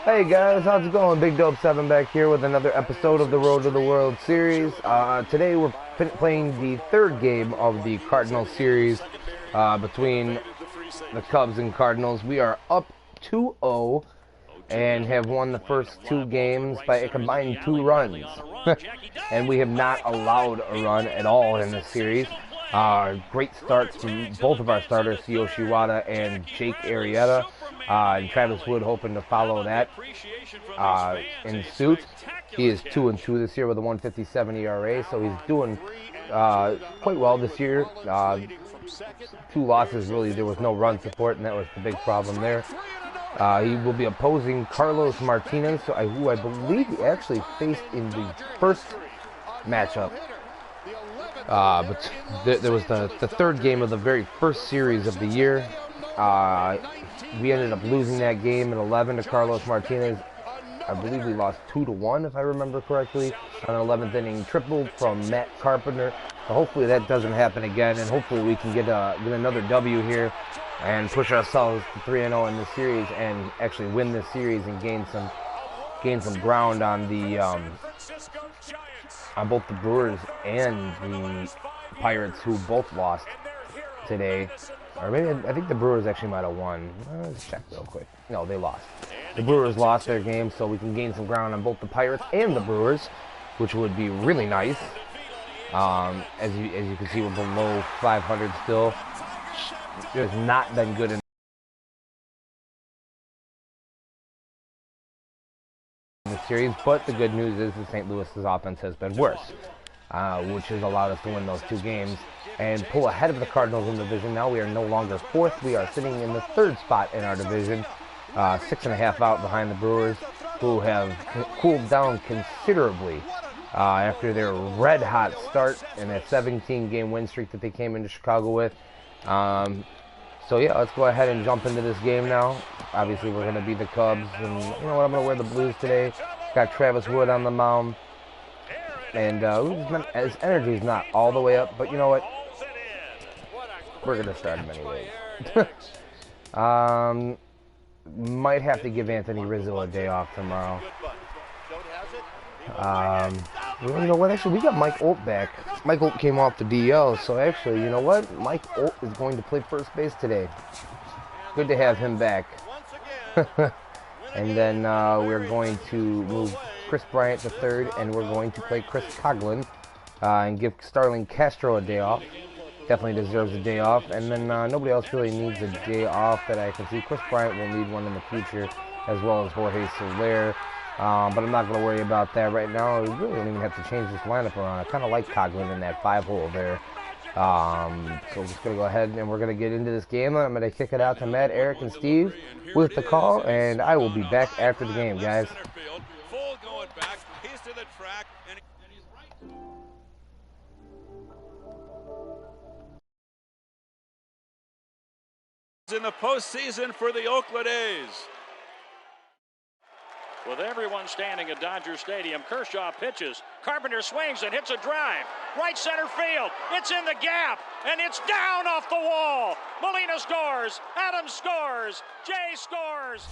Hey guys, how's it going? Big Dope 7 back here with another episode of the Road to the World Series. Today we're playing the third game of the Cardinals series between the Cubs and Cardinals. We are up 2-0 and have won the first two games by a combined 2 runs. And we have not allowed a run at all in this series. Great starts from both of our starters, Yoshi Wada and Jake Arrieta. And Travis Wood hoping to follow that in suit. He is 2-2 this year with a 1.57 ERA, so he's doing quite well this year. 2 losses, really. There was no run support, and that was the big problem there. He will be opposing Carlos Martinez, who I believe he actually faced in the first matchup. But there was the third game of the very first series of the year. We ended up losing that game in 11 to Carlos Martinez. I believe we lost 2-1, if I remember correctly, on an 11th inning triple from Matt Carpenter. So hopefully that doesn't happen again, and hopefully we can get another W here and push ourselves to 3-0 in this series and actually win this series and gain some ground on the on both the Brewers and the Pirates, who both lost today. Or maybe I think the Brewers actually might have won. Let's check real quick. No, they lost. The Brewers lost their game, so we can gain some ground on both the Pirates and the Brewers, which would be really nice. As you can see, we're below 500 still. It has not been good in the series, but the good news is that St. Louis's offense has been worse, which has allowed us to win those 2 games and pull ahead of the Cardinals in the division. Now we are no longer 4th. We are sitting in the 3rd spot in our division, 6.5 out behind the Brewers, who have cooled down considerably after their red-hot start in that 17-game win streak that they came into Chicago with. So yeah, let's go ahead and jump into this game now. Obviously, we're going to be the Cubs, and you know what? I'm going to wear the Blues today. Got Travis Wood on the mound, and his energy is not all the way up, but you know what? We're going to start him anyways. Might have to give Anthony Rizzo a day off tomorrow. You know what? Actually, we got Mike Olt back. Mike Olt came off the DL, so actually, you know what? Mike Olt is going to play first base today. Good to have him back. And then we're going to move Chris Bryant to 3rd, and we're going to play Chris Coughlin and give Starling Castro a day off. Definitely deserves a day off. And then nobody else really needs a day off that I can see. Chris Bryant will need one in the future, as well as Jorge Soler. But I'm not going to worry about that right now. We really don't even have to change this lineup around. I kind of like Coughlin in that 5-hole there. So we're just going to go ahead and we're going to get into this game. I'm going to kick it out to Matt, Eric, and Steve with the call, and I will be back after the game, guys. In the postseason for the Oakland A's. With everyone standing at Dodger Stadium, Kershaw pitches. Carpenter swings and hits a drive. Right center field. It's in the gap, and it's down off the wall. Molina scores. Adams scores. Jay scores.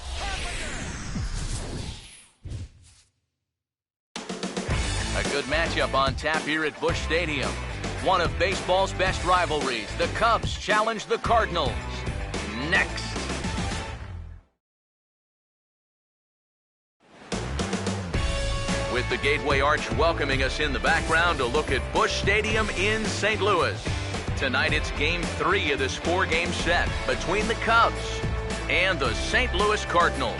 A good matchup on tap here at Busch Stadium. One of baseball's best rivalries. The Cubs challenge the Cardinals. Next. With the Gateway Arch welcoming us in the background, a look at Busch Stadium in St. Louis. Tonight it's Game 3 of this 4-game set between the Cubs and the St. Louis Cardinals.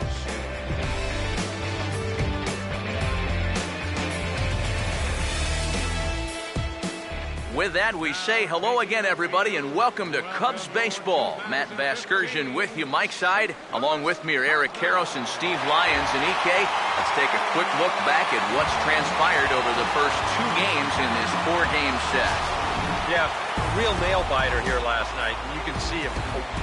With that, we say hello again, everybody, and welcome to Cubs Baseball. Matt Vasgersian with you, Mike's side. Along with me are Eric Karros and Steve Lyons and EK. Let's take a quick look back at what's transpired over the first 2 games in this 4-game set. Yeah, real nail-biter here last night. And you can see a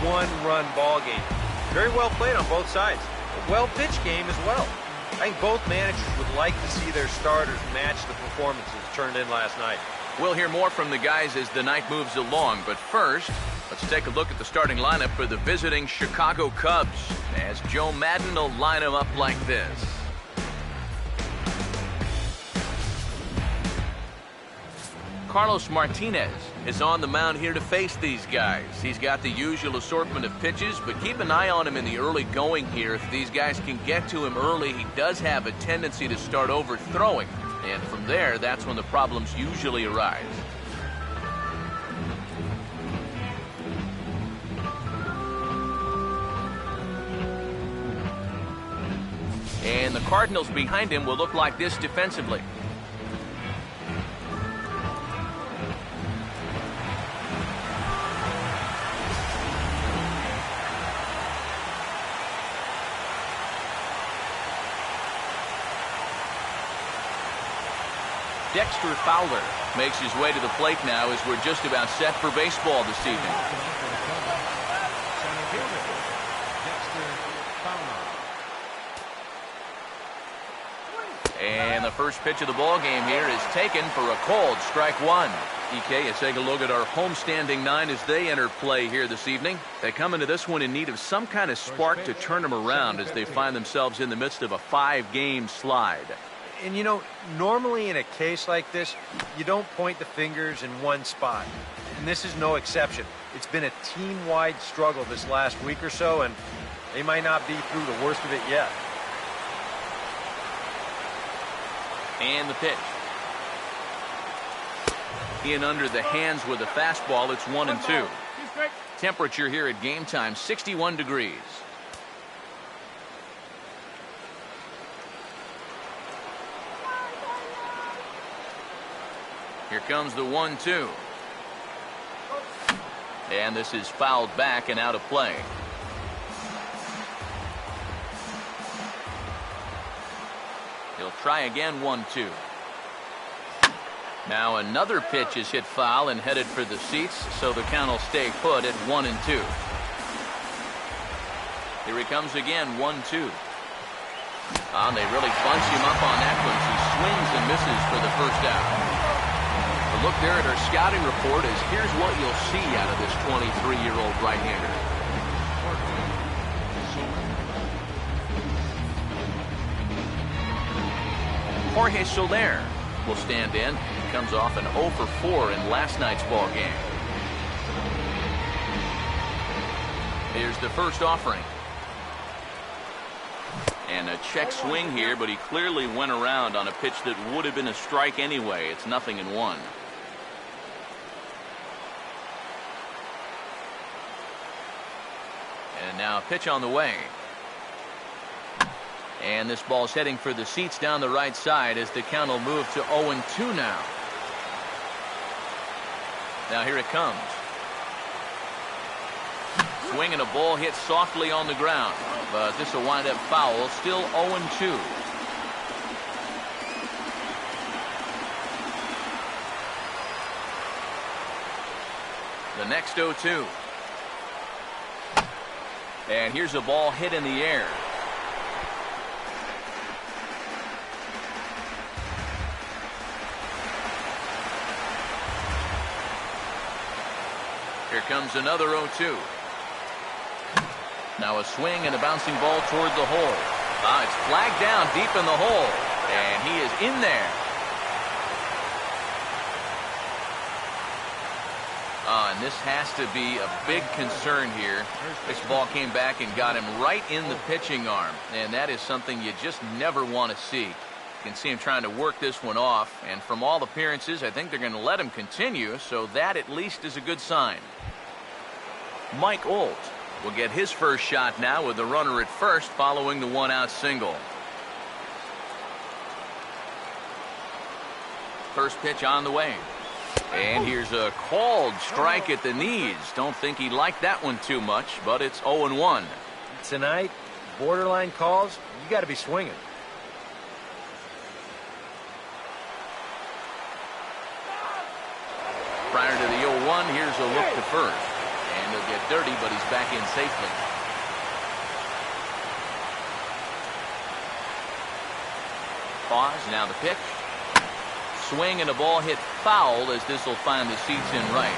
1-run ball game. Very well played on both sides. A well-pitched game as well. I think both managers would like to see their starters match the performances turned in last night. We'll hear more from the guys as the night moves along, but first, Let's take a look at the starting lineup for the visiting Chicago Cubs, as Joe Madden will line them up like this. Carlos Martinez is on the mound here to face these guys. He's got the usual assortment of pitches, but keep an eye on him in the early going here. If these guys can get to him early, he does have a tendency to start overthrowing. And from there, that's when the problems usually arise. And the Cardinals behind him will look like this defensively. Dexter Fowler makes his way to the plate now as we're just about set for baseball this evening. And the first pitch of the ball game here is taken for a called strike one. EK, let's take a look at our homestanding nine as they enter play here this evening. They come into this one in need of some kind of spark to turn them around as they find themselves in the midst of a 5-game slide. And you know, normally in a case like this, you don't point the fingers in one spot. And this is no exception. It's been a team-wide struggle this last week or so, and they might not be through the worst of it yet. And the pitch. In under the hands with a fastball, it's 1-2. Temperature here at game time, 61 degrees. Here comes the 1-2. And this is fouled back and out of play. He'll try again, 1-2. Now another pitch is hit foul and headed for the seats, so the count will stay put at 1-2. Here he comes again, 1-2. And they really bunch him up on that one. He swings and misses for the first out. A look there at our scouting report is here's what you'll see out of this 23-year-old right-hander. Jorge Soler will stand in. He comes off an 0 for 4 in last night's ball game. Here's the first offering. And a check swing here, but he clearly went around on a pitch that would have been a strike anyway. It's 0-1. And now a pitch on the way. And this ball's heading for the seats down the right side as the count will move to 0-2 now. Now here it comes. Swing and a ball hit softly on the ground, but this will wind up foul. Still 0-2. The next 0-2. And here's a ball hit in the air. Here comes another 0-2. Now a swing and a bouncing ball toward the hole. It's flagged down deep in the hole, and he is in there. And this has to be a big concern here. This ball came back and got him right in the pitching arm, and that is something you just never want to see. You can see him trying to work this one off, and from all appearances, I think they're going to let him continue, so that at least is a good sign. Mike Olt will get his first shot now with the runner at first following the one-out single. First pitch on the way. And here's a called strike at the knees. Don't think he liked that one too much, but it's 0-1. Tonight, borderline calls, you got to be swinging. Prior to the 0-1, here's a look to first. And he'll get dirty, but he's back in safely. Pause, now the pitch. Swing and a ball hit foul as this will find the seats in right.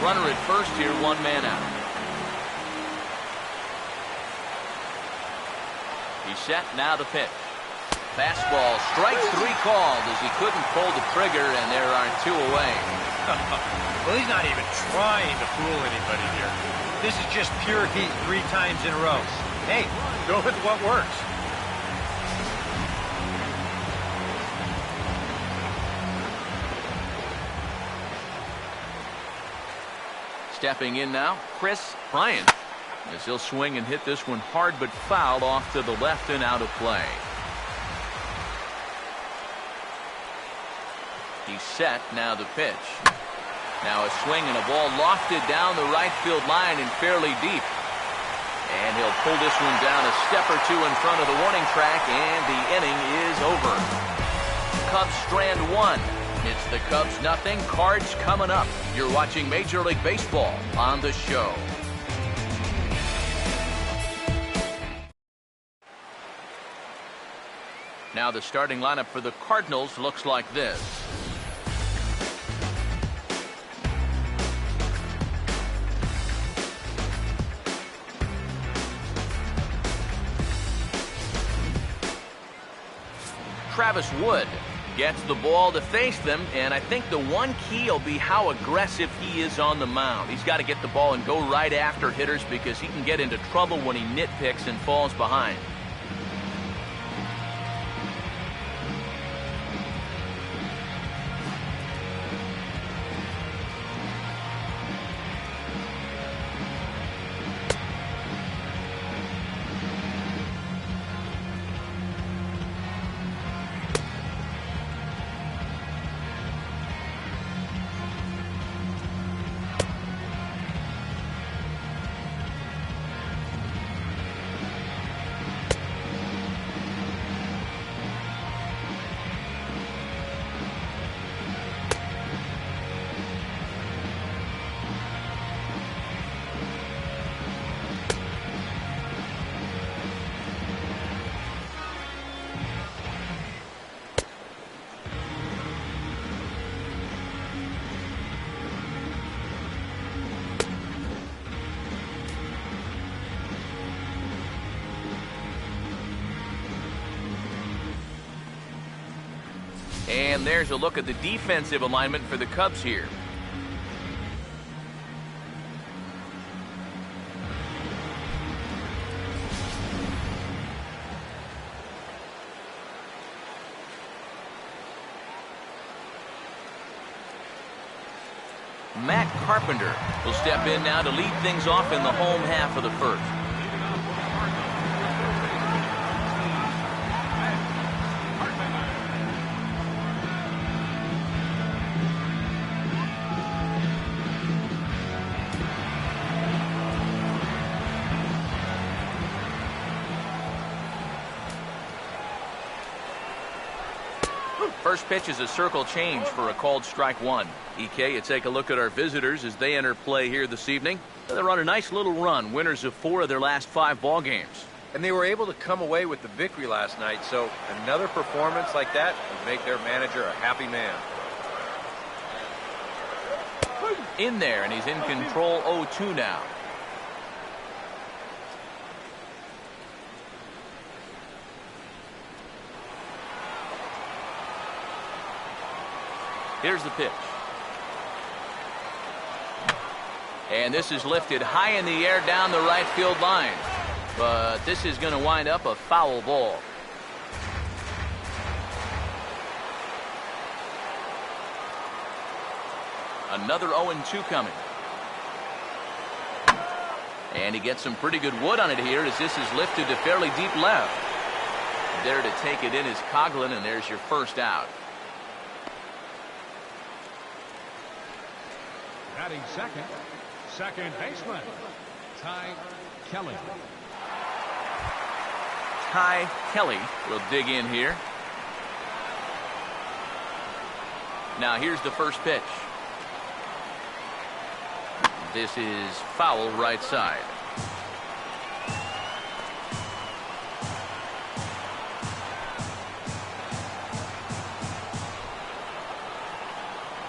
Runner at first here, 1 man out. He's set, now the pitch. Fastball, strike 3 called as he couldn't pull the trigger, and there are 2 away. Well, he's not even trying to fool anybody here. This is just pure heat 3 times in a row. Hey, go with what works. Stepping in now, Chris Bryant. As he'll swing and hit this one hard but foul off to the left and out of play. He's set, now the pitch. Now a swing and a ball lofted down the right field line and fairly deep. And he'll pull this one down a step or 2 in front of the warning track, and the inning is over. Cubs strand 1. It's the Cubs nothing, Cards coming up. You're watching Major League Baseball on the show. Now the starting lineup for the Cardinals looks like this. Travis Wood gets the ball to face them, and I think the one key will be how aggressive he is on the mound. He's got to get the ball and go right after hitters because he can get into trouble when he nitpicks and falls behind. And there's a look at the defensive alignment for the Cubs here. Matt Carpenter will step in now to lead things off in the home half of the first. First pitch is a circle change for a called strike 1. EK, you take a look at our visitors as they enter play here this evening. They're on a nice little run, winners of 4 of their last 5 ball games. And they were able to come away with the victory last night, so another performance like that would make their manager a happy man. In there, and he's in control 0-2 now. Here's the pitch. And this is lifted high in the air down the right field line. But this is going to wind up a foul ball. Another 0-2 coming. And he gets some pretty good wood on it here as this is lifted to fairly deep left. There to take it in is Coughlin, and there's your first out. Batting second baseman, Ty Kelly. Ty Kelly will dig in here. Now here's the first pitch. This is foul right side.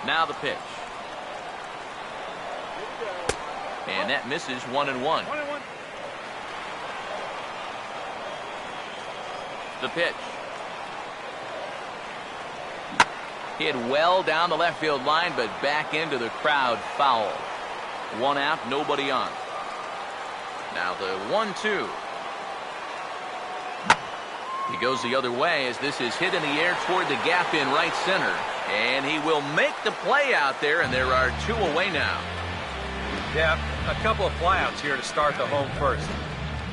Now the pitch. And that misses 1-1. The pitch. Hit well down the left field line, but back into the crowd, foul. 1 out, nobody on. Now the 1-2. He goes the other way as this is hit in the air toward the gap in right center. And he will make the play out there, and there are 2 away now. Yeah, a couple of flyouts here to start the home first.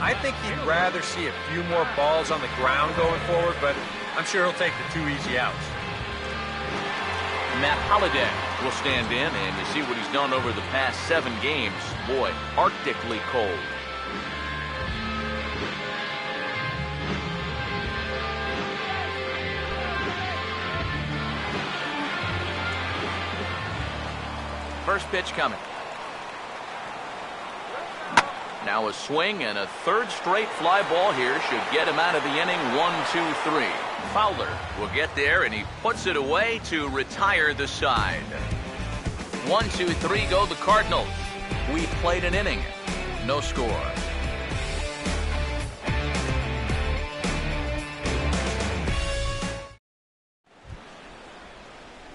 I think he'd rather see a few more balls on the ground going forward, but I'm sure he'll take the 2 easy outs. Matt Holliday will stand in, and you see what he's done over the past 7 games. Boy, arctically cold. First pitch coming. Now a swing and a 3rd straight fly ball here should get him out of the inning. 1-2-3. Fowler will get there, and he puts it away to retire the side. 1-2-3 go the Cardinals. We played an inning. No score.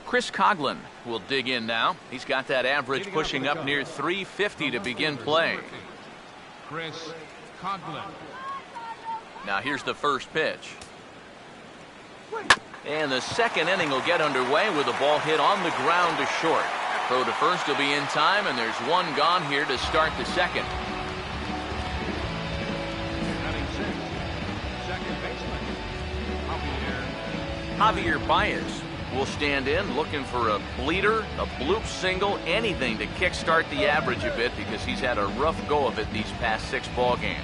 Chris Coughlin will dig in now. He's got that average pushing up near 350 to begin play. Chris Coughlin. Now here's the first pitch. And the 2nd inning will get underway with a ball hit on the ground to short. Throw to first will be in time, and there's 1 gone here to start the 2nd. Batting 6th, second baseman, Javier Baez will stand in looking for a bleeder, a bloop single, anything to kickstart the average a bit because he's had a rough go of it these past 6 ball games.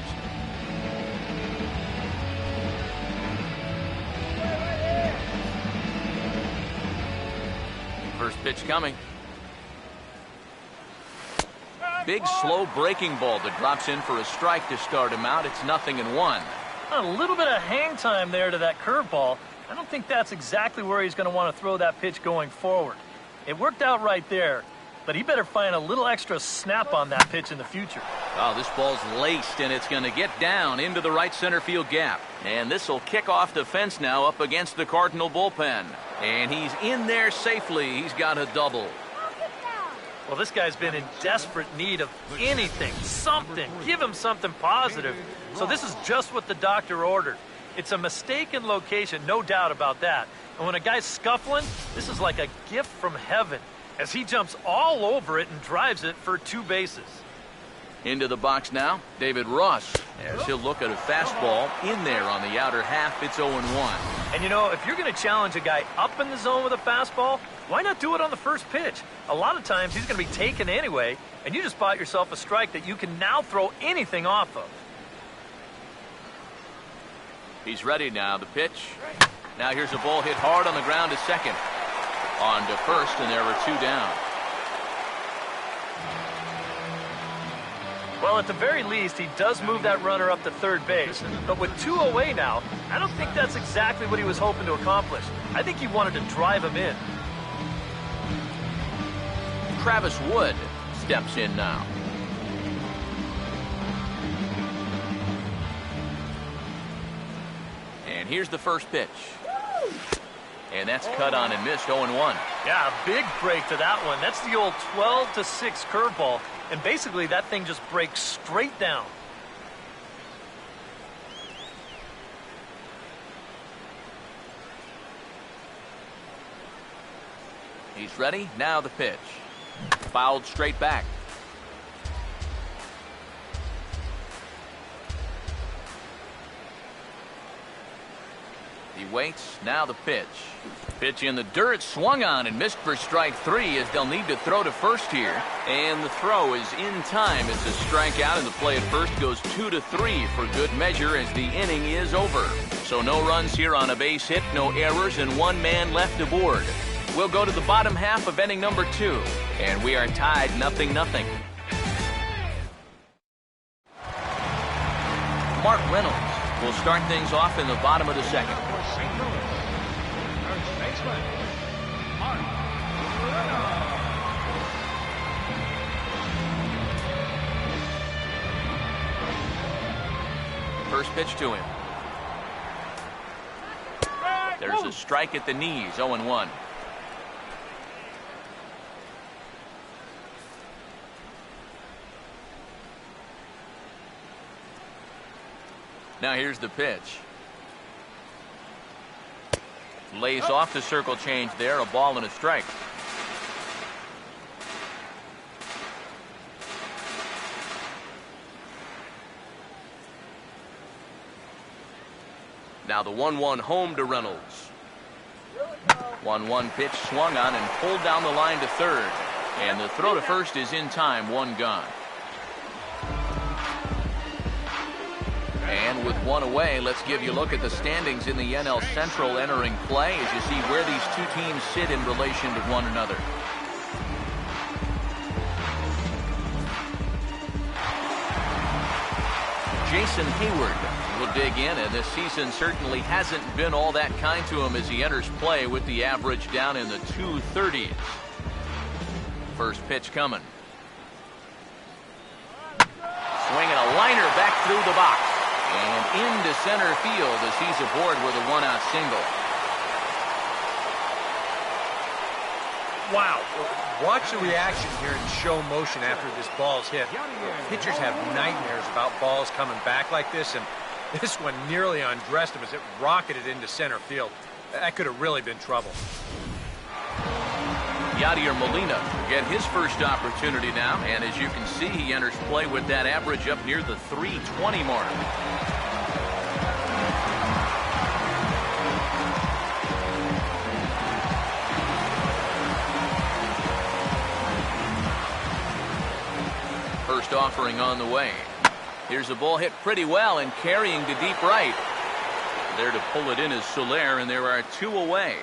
First pitch coming. Big slow breaking ball that drops in for a strike to start him out. It's 0-1. A little bit of hang time there to that curveball. I don't think that's exactly where he's going to want to throw that pitch going forward. It worked out right there, but he better find a little extra snap on that pitch in the future. Oh, this ball's laced, and it's going to get down into the right center field gap. And this will kick off the fence now up against the Cardinal bullpen. And he's in there safely. He's got a double. Well, this guy's been in desperate need of anything, something. Give him something positive. So this is just what the doctor ordered. It's a mistaken location, no doubt about that. And when a guy's scuffling, this is like a gift from heaven as he jumps all over it and drives it for 2 bases. Into the box now, David Ross, as he'll look at a fastball in there on the outer half. It's 0-1. And you know, if you're going to challenge a guy up in the zone with a fastball, why not do it on the first pitch? A lot of times he's going to be taken anyway, and you just bought yourself a strike that you can now throw anything off of. He's ready now. The pitch. Now here's a ball hit hard on the ground to second. On to first, and there are 2 down. Well, at the very least, he does move that runner up to 3rd base. But with 2 away now, I don't think that's exactly what he was hoping to accomplish. I think he wanted to drive him in. Travis Wood steps in now. And here's the first pitch. And that's cut on and missed. 0-1. Yeah, a big break to that one. That's the old 12-6 curveball. And basically, that thing just breaks straight down. He's ready. Now the pitch. Fouled straight back. He waits. Now the pitch. Pitch in the dirt, swung on and missed for strike 3 as they'll need to throw to first here. And the throw is in time. It's a strikeout, and the play at first goes 2-3 for good measure as the inning is over. So no runs here on a base hit, no errors, and 1 man left aboard. We'll go to the bottom half of inning number 2, and we are tied 0-0. Mark Reynolds will start things off in the bottom of the 2nd. St. Louis. First baseman, Mark Reynolds. first pitch to him. There's a strike at the knees, 0-1. Now here's the pitch. Lays off the circle change there, a ball and a strike. Now the 1-1 home to Reynolds. 1-1 pitch swung on and pulled down the line to third. And the throw to first is in time, one gone. And with one away, let's give you a look at the standings in the NL Central entering play as you see where these two teams sit in relation to one another. Jason Hayward will dig in, and this season certainly hasn't been all that kind to him as he enters play with the average down in the 230s. First pitch coming. Swinging a liner back through the box. And into center field as he's aboard with a one-out single. Wow. Watch the reaction here in show motion after this ball's hit. Pitchers have nightmares about balls coming back like this, and this one nearly undressed him as it rocketed into center field. That could have really been trouble. Yadier Molina will get his first opportunity now, and as you can see, he enters play with that average up near the 320 mark. First offering on the way. Here's a ball hit pretty well and carrying to deep right. There to pull it in is Soler, and there are two away.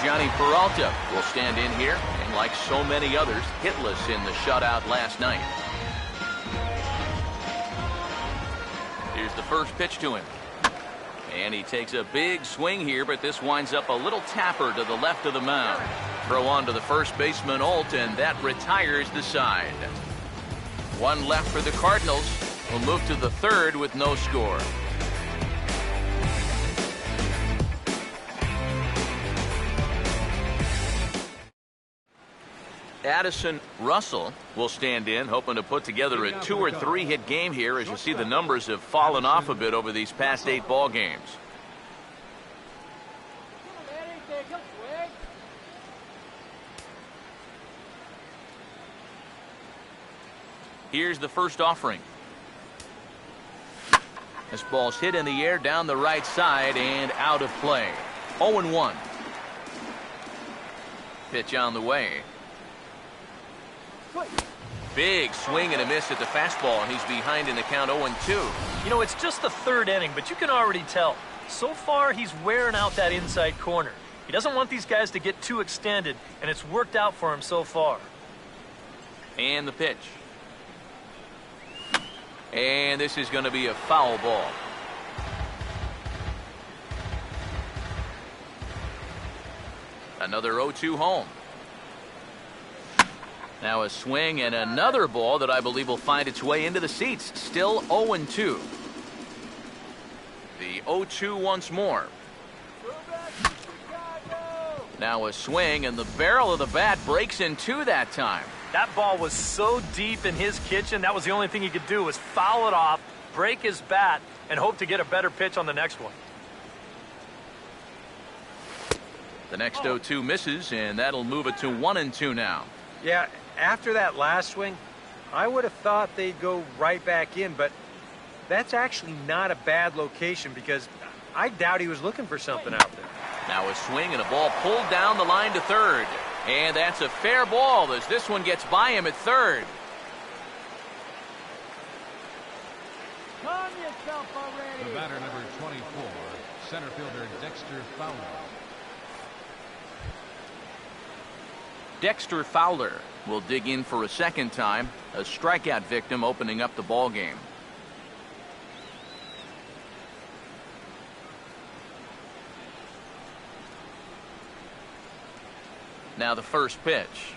Johnny Peralta will stand in here, and like so many others, hitless in the shutout last night. Here's the first pitch to him. And he takes a big swing here, but this winds up a little tapper to the left of the mound. Throw on to the first baseman, Alt, and that retires the side. One left for the Cardinals. Will move to the third with no score. Addison Russell will stand in, hoping to put together a 2 or 3 hit game here as you see the numbers have fallen off a bit over these past 8 ball games. Here's the first offering. This ball's hit in the air down the right side and out of play. 0-1. Pitch on the way. Big swing and a miss at the fastball, and he's behind in the count 0-2. You know, it's just the third inning, but you can already tell. So far, he's wearing out that inside corner. He doesn't want these guys to get too extended, and it's worked out for him so far. And the pitch. And this is going to be a foul ball. Another 0-2 home. Now a swing and another ball that I believe will find its way into the seats. Still 0-2. The 0-2 once more. Now a swing, and the barrel of the bat breaks in two that time. That ball was so deep in his kitchen, that was the only thing he could do was foul it off, break his bat, and hope to get a better pitch on the next one. The next 0-2 misses, and that'll move it to 1-2 now. Yeah, after that last swing, I would have thought they'd go right back in, but that's actually not a bad location because I doubt he was looking for something out there. Now a swing and a ball pulled down the line to third. And that's a fair ball as this one gets by him at third. The batter, number 24, center fielder Dexter Fowler. Dexter Fowler will dig in for a second time, a strikeout victim opening up the ball game. Now the first pitch.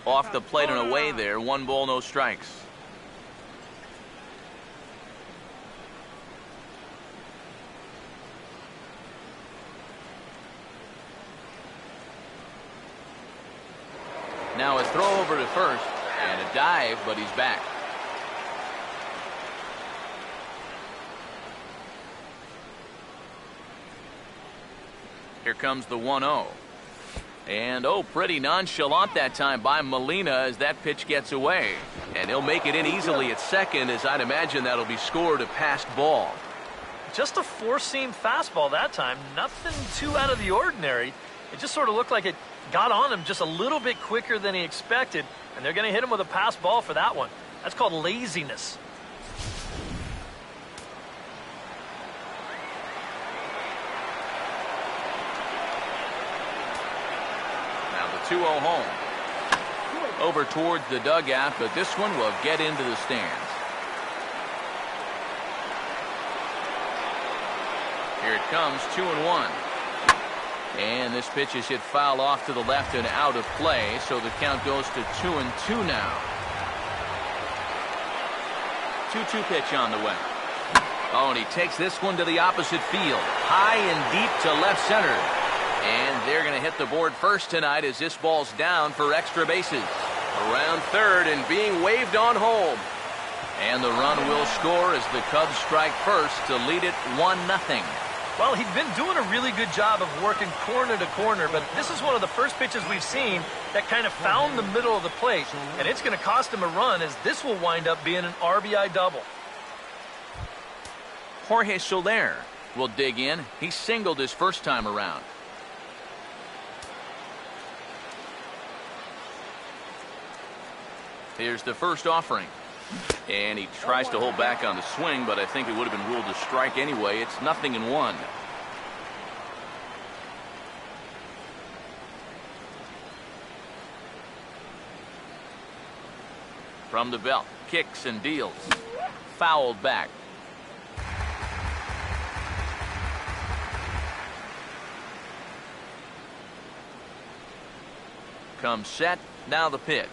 Off the plate and away there. 1 ball, no strikes. Now a throw over to first and a dive, but he's back. Here comes the 1-0. And pretty nonchalant that time by Molina as that pitch gets away. And he'll make it in easily at second, as I'd imagine that'll be scored a passed ball. Just a four-seam fastball that time. Nothing too out of the ordinary. It just sort of looked like it got on him just a little bit quicker than he expected. And they're going to hit him with a pass ball for that one. That's called laziness. Now the 2-0 home. Over towards the dugout, but this one will get into the stands. Here it comes, 2-1. And this pitch is hit foul off to the left and out of play, so the count goes to 2-2 now. 2-2 pitch on the way. Oh, and he takes this one to the opposite field. High and deep to left center. And they're going to hit the board first tonight as this ball's down for extra bases. Around third and being waved on home. And the run will score as the Cubs strike first to lead it 1-0. Well, he'd been doing a really good job of working corner to corner, but this is one of the first pitches we've seen that kind of found the middle of the plate, and it's going to cost him a run as this will wind up being an RBI double. Jorge Soler will dig in. He singled his first time around. Here's the first offering. And he tries to hold back on the swing, but I think it would have been ruled a strike anyway. It's 0-1. From the belt, kicks and deals. Fouled back. Comes set, now the pitch.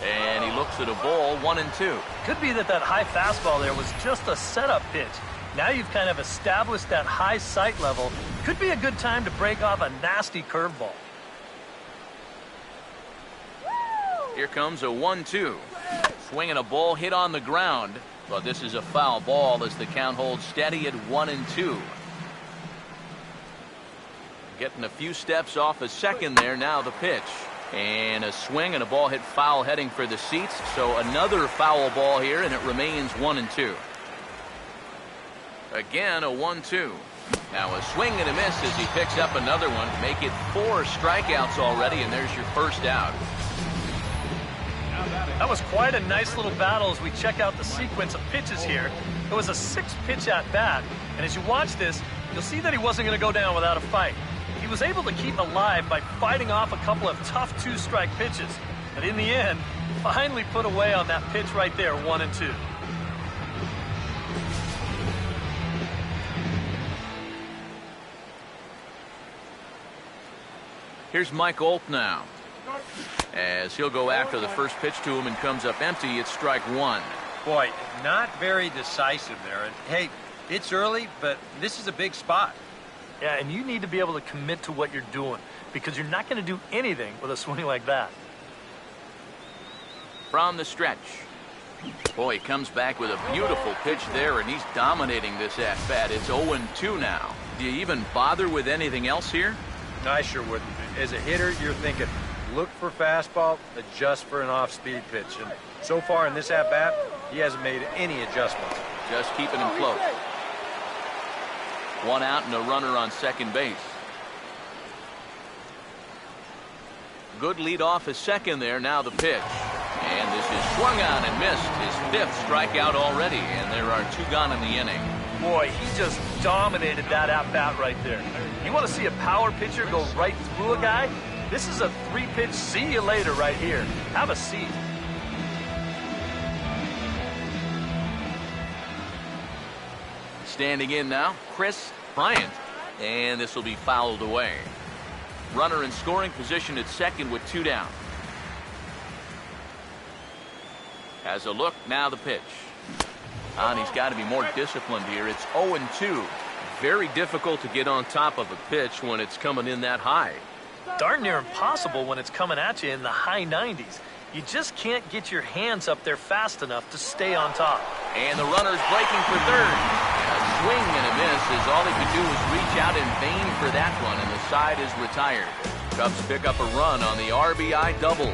And he looks at a ball, 1-2. Could be that high fastball there was just a setup pitch. Now you've kind of established that high sight level. Could be a good time to break off a nasty curveball. Here comes a 1-2. Swinging a ball hit on the ground. But this is a foul ball as the count holds steady at 1-2. Getting a few steps off a second there, now the pitch. And a swing and a ball hit foul heading for the seats. So another foul ball here, and it remains 1-2. Again, a 1-2. Now a swing and a miss as he picks up another one. Make it 4 strikeouts already, and there's your first out. That was quite a nice little battle as we check out the sequence of pitches here. It was a 6-pitch at bat, and as you watch this, you'll see that he wasn't going to go down without a fight. He was able to keep alive by fighting off a couple of tough 2-strike pitches. But in the end, finally put away on that pitch right there, 1-2. Here's Mike Olt now. As he'll go after the first pitch to him and comes up empty, it's strike 1. Boy, not very decisive there. And hey, it's early, but this is a big spot. Yeah, and you need to be able to commit to what you're doing because you're not going to do anything with a swing like that. From the stretch. Boy, he comes back with a beautiful pitch there, and he's dominating this at-bat. It's 0-2 now. Do you even bother with anything else here? I sure wouldn't. As a hitter, you're thinking, look for fastball, adjust for an off-speed pitch. And so far in this at-bat, he hasn't made any adjustments. Just keeping him close. 1 out and a runner on second base. Good lead off his second there. Now the pitch. And this is swung on and missed. His 5th strikeout already. And there are 2 gone in the inning. Boy, he just dominated that at-bat right there. You want to see a power pitcher go right through a guy? This is a 3-pitch see you later right here. Have a seat. Standing in now, Chris Bryant. And this will be fouled away. Runner in scoring position at second with 2 down. Has a look, now the pitch. And he's got to be more disciplined here. It's 0-2. Very difficult to get on top of a pitch when it's coming in that high. Darn near impossible when it's coming at you in the high 90s. You just can't get your hands up there fast enough to stay on top. And the runner's breaking for third. A swing and a miss as all he could do was reach out in vain for that one, and the side is retired. Cubs pick up a run on the RBI double.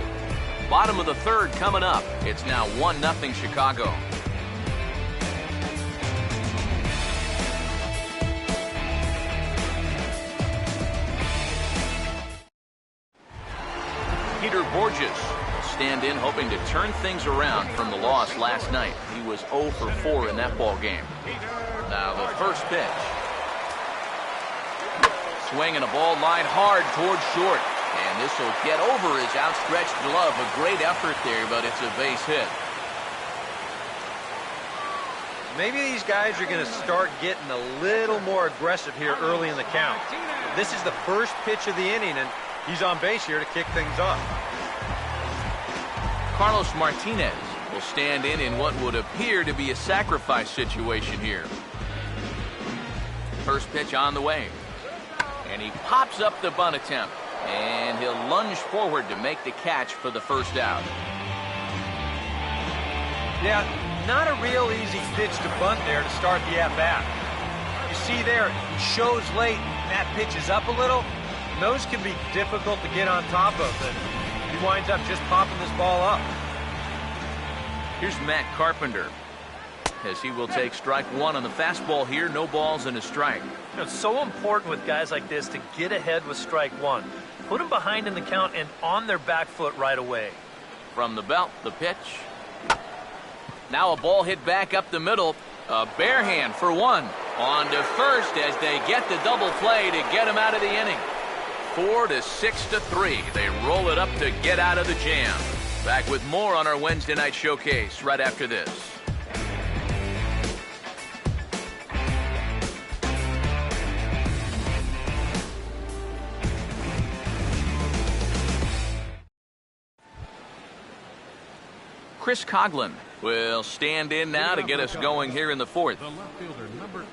Bottom of the third coming up. It's now 1-0 Chicago. Peter Borges will stand in hoping to turn things around from the loss last night. He was 0 for 4 in that ball game. Now the first pitch. Swinging a ball line hard towards short. And this will get over his outstretched glove. A great effort there, but it's a base hit. Maybe these guys are going to start getting a little more aggressive here early in the count. This is the first pitch of the inning, and he's on base here to kick things off. Carlos Martinez will stand in what would appear to be a sacrifice situation here. First pitch on the way. And he pops up the bunt attempt. And he'll lunge forward to make the catch for the first out. Yeah, not a real easy pitch to bunt there to start the at-bat. You see there, he shows late, and that pitch is up a little. And those can be difficult to get on top of, and he winds up just popping this ball up. Here's Matt Carpenter, as he will take strike one on the fastball here. No balls and a strike. You know, it's so important with guys like this to get ahead with strike one. Put them behind in the count and on their back foot right away. From the belt, the pitch. Now a ball hit back up the middle. A bare hand for one. On to first as they get the double play to get him out of the inning. 4-6-3. They roll it up to get out of the jam. Back with more on our Wednesday night showcase right after this. Chris Coughlin will stand in now to get us going here in the fourth. The left fielder, number 8,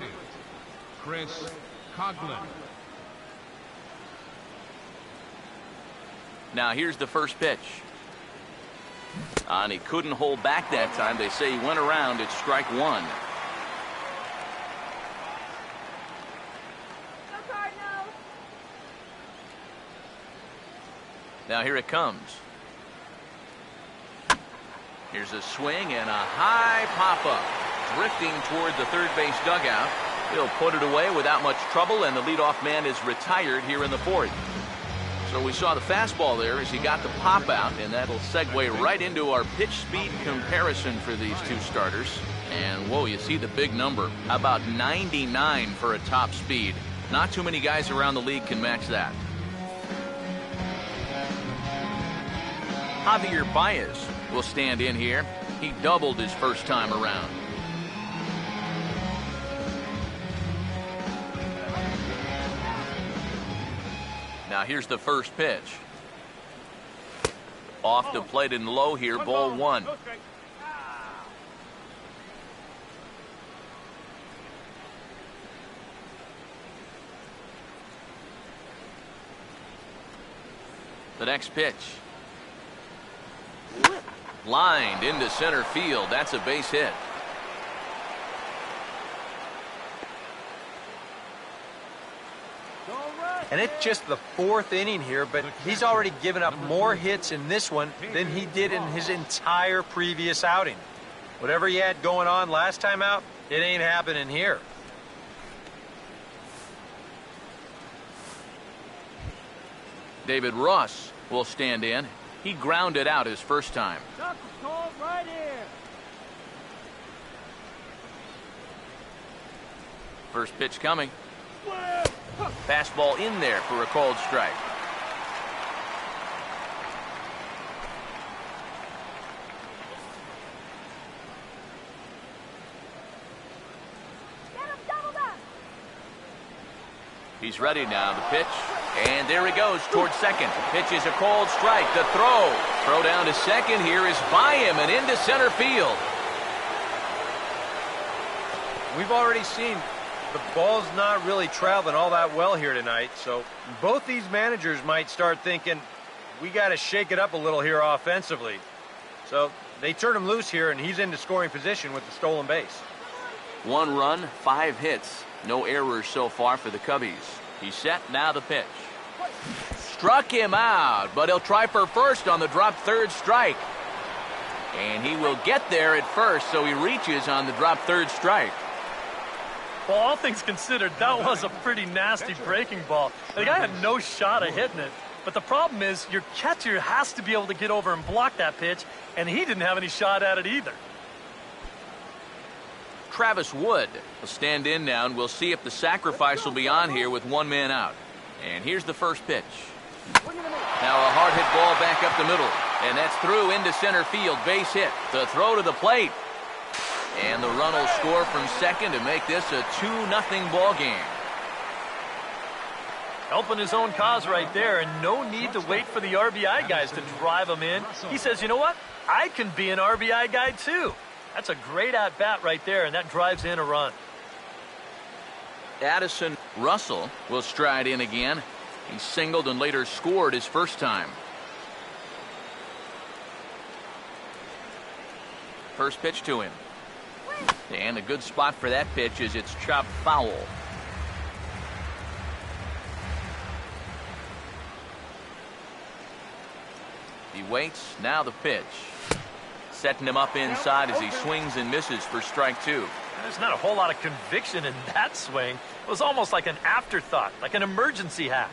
Chris Coughlin. Now here's the first pitch. And he couldn't hold back that time. They say he went around. It's strike one. Go Cardinals. Now here it comes. Here's a swing and a high pop-up. Drifting toward the third base dugout. He'll put it away without much trouble, and the leadoff man is retired here in the fourth. So we saw the fastball there as he got the pop out, and that'll segue right into our pitch speed comparison for these two starters. And whoa, you see the big number. About 99 for a top speed. Not too many guys around the league can match that. Javier Baez will stand in here. He doubled his first time around. Now here's the first pitch. Off the plate and low here, ball one. The next pitch. Lined into center field. That's a base hit. And it's just the fourth inning here, but he's already given up more hits in this one than he did in his entire previous outing. Whatever he had going on last time out, it ain't happening here. David Ross will stand in. He grounded out his first time. Right here. First pitch coming. Fastball in there for a called strike. He's ready now. The pitch. And there he goes towards second. Pitch is a cold strike. The throw. Throw down to second here is by him and into center field. We've already seen the ball's not really traveling all that well here tonight, so both these managers might start thinking, we got to shake it up a little here offensively. So they turn him loose here, and he's into scoring position with the stolen base. 1 run, 5 hits. No errors so far for the Cubbies. He's set, now the pitch. Struck him out, but he'll try for first on the drop third strike. And he will get there at first, so he reaches on the drop third strike. Well, all things considered, that was a pretty nasty breaking ball. The guy had no shot of hitting it. But the problem is your catcher has to be able to get over and block that pitch, and he didn't have any shot at it either. Travis Wood will stand in now, and we'll see if the sacrifice will be on here with 1 man out. And here's the first pitch. Now a hard hit ball back up the middle, and that's through into center field. Base hit. The throw to the plate. And the run will score from second to make this a 2-0 ball game. Helping his own cause right there, and no need to wait for the RBI guys to drive him in. He says, you know what? I can be an RBI guy too. That's a great at-bat right there, and that drives in a run. Addison Russell will stride in again. He singled and later scored his first time. First pitch to him. And a good spot for that pitch is it's chopped foul. He waits, now the pitch. Setting him up inside as he swings and misses for strike 2. There's not a whole lot of conviction in that swing. It was almost like an afterthought, like an emergency hack.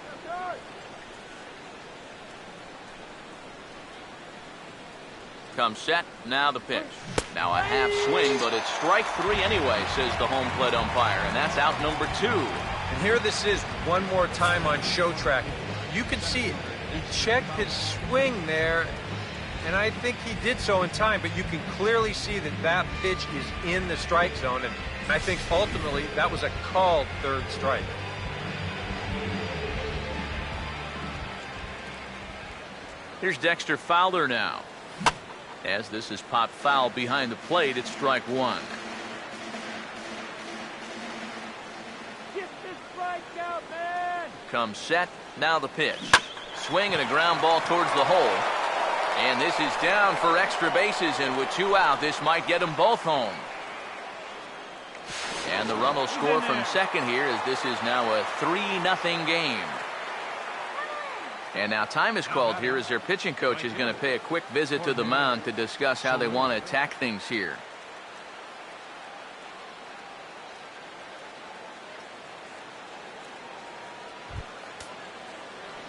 Comes set, now the pitch. Now a half swing, but it's strike 3 anyway, says the home plate umpire, and that's out number 2. And here this is one more time on show track. You can see it. He checked his swing there, and I think he did so in time, but you can clearly see that that pitch is in the strike zone, and I think ultimately that was a called third strike. Here's Dexter Fowler now. As this is popped foul behind the plate, it's strike 1. Get this strike out, man! Comes set, now the pitch. Swing and a ground ball towards the hole. And this is down for extra bases, and with 2 out, this might get them both home. And the run will score from second here, as this is now a 3-0 game. And now time is called here as their pitching coach is going to pay a quick visit to the mound to discuss how they want to attack things here.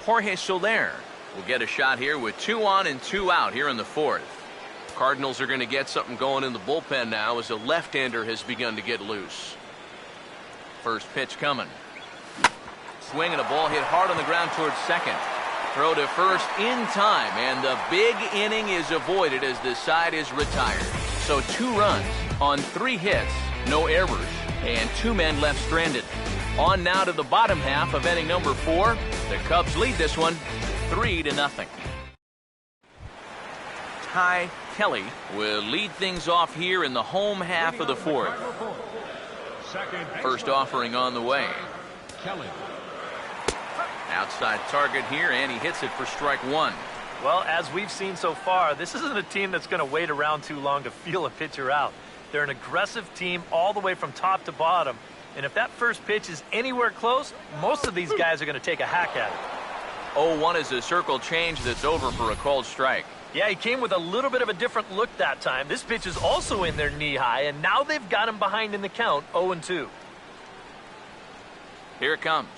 Jorge Soler will get a shot here with 2 on and 2 out here in the 4th. Cardinals are going to get something going in the bullpen now as a left-hander has begun to get loose. First pitch coming. Swing and a ball hit hard on the ground towards second. Throw to first in time, and the big inning is avoided as the side is retired. So 2 runs on 3 hits, no errors, and 2 men left stranded. On now to the bottom half of inning number 4. The Cubs lead this one 3-0. Ty Kelly will lead things off here in the home half of the 4th. First offering on the way. Kelly. Outside target here, and he hits it for strike 1. Well, as we've seen so far, this isn't a team that's going to wait around too long to feel a pitcher out. They're an aggressive team all the way from top to bottom. And if that first pitch is anywhere close, most of these guys are going to take a hack at it. 0-1 is a circle change that's over for a called strike. Yeah, he came with a little bit of a different look that time. This pitch is also in their knee high, and now they've got him behind in the count, 0-2. Here it comes.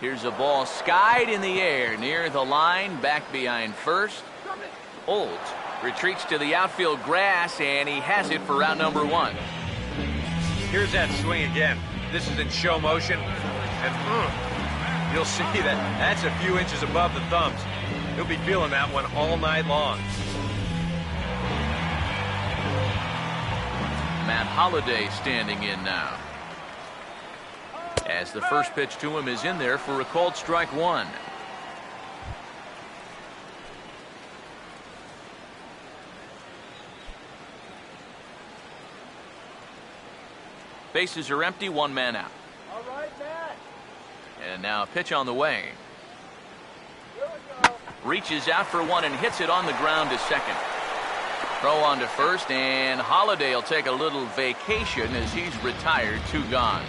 Here's a ball skied in the air near the line, back behind first. Olt retreats to the outfield grass, and he has it for round number 1. Here's that swing again. This is in show motion, and you'll see that that's a few inches above the thumbs. He'll be feeling that one all night long. Matt Holliday standing in now. as the first pitch to him is in there for a called strike one. Bases are empty, one man out. All right, Matt. And now a pitch on the way. Reaches out for one and hits it on the ground to second. Throw on to first, and Holiday will take a little vacation as he's retired, 2 gone.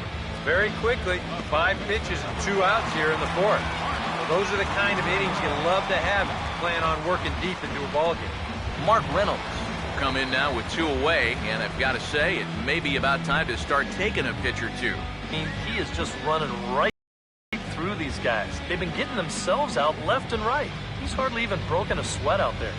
Very quickly, 5 pitches and 2 outs here in the 4th. Well, those are the kind of innings you love to have if you plan on working deep into a ball game. Mark Reynolds will come in now with 2 away, and I've got to say, it may be about time to start taking a pitch or 2. I mean, he is just running right through these guys. They've been getting themselves out left and right. He's hardly even broken a sweat out there.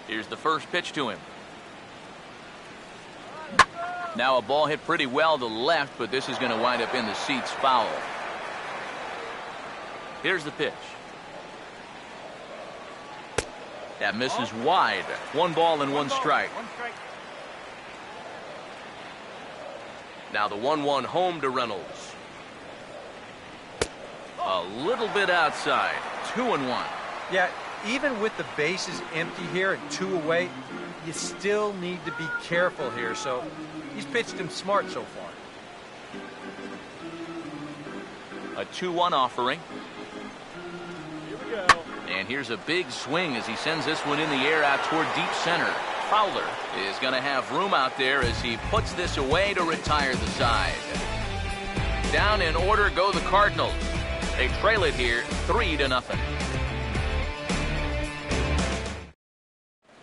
Here's the first pitch to him. Now a ball hit pretty well to left, but this is going to wind up in the seats foul. Here's the pitch. That misses wide. 1 ball and 1 strike. Now the 1-1 home to Reynolds. A little bit outside. 2-1. Yeah, even with the bases empty here and 2 away, you still need to be careful here. So he's pitched him smart so far. A 2-1 offering. Here we go. And here's a big swing as he sends this one in the air out toward deep center. Fowler is going to have room out there as he puts this away to retire the side. Down in order go the Cardinals. They trail it here 3-0.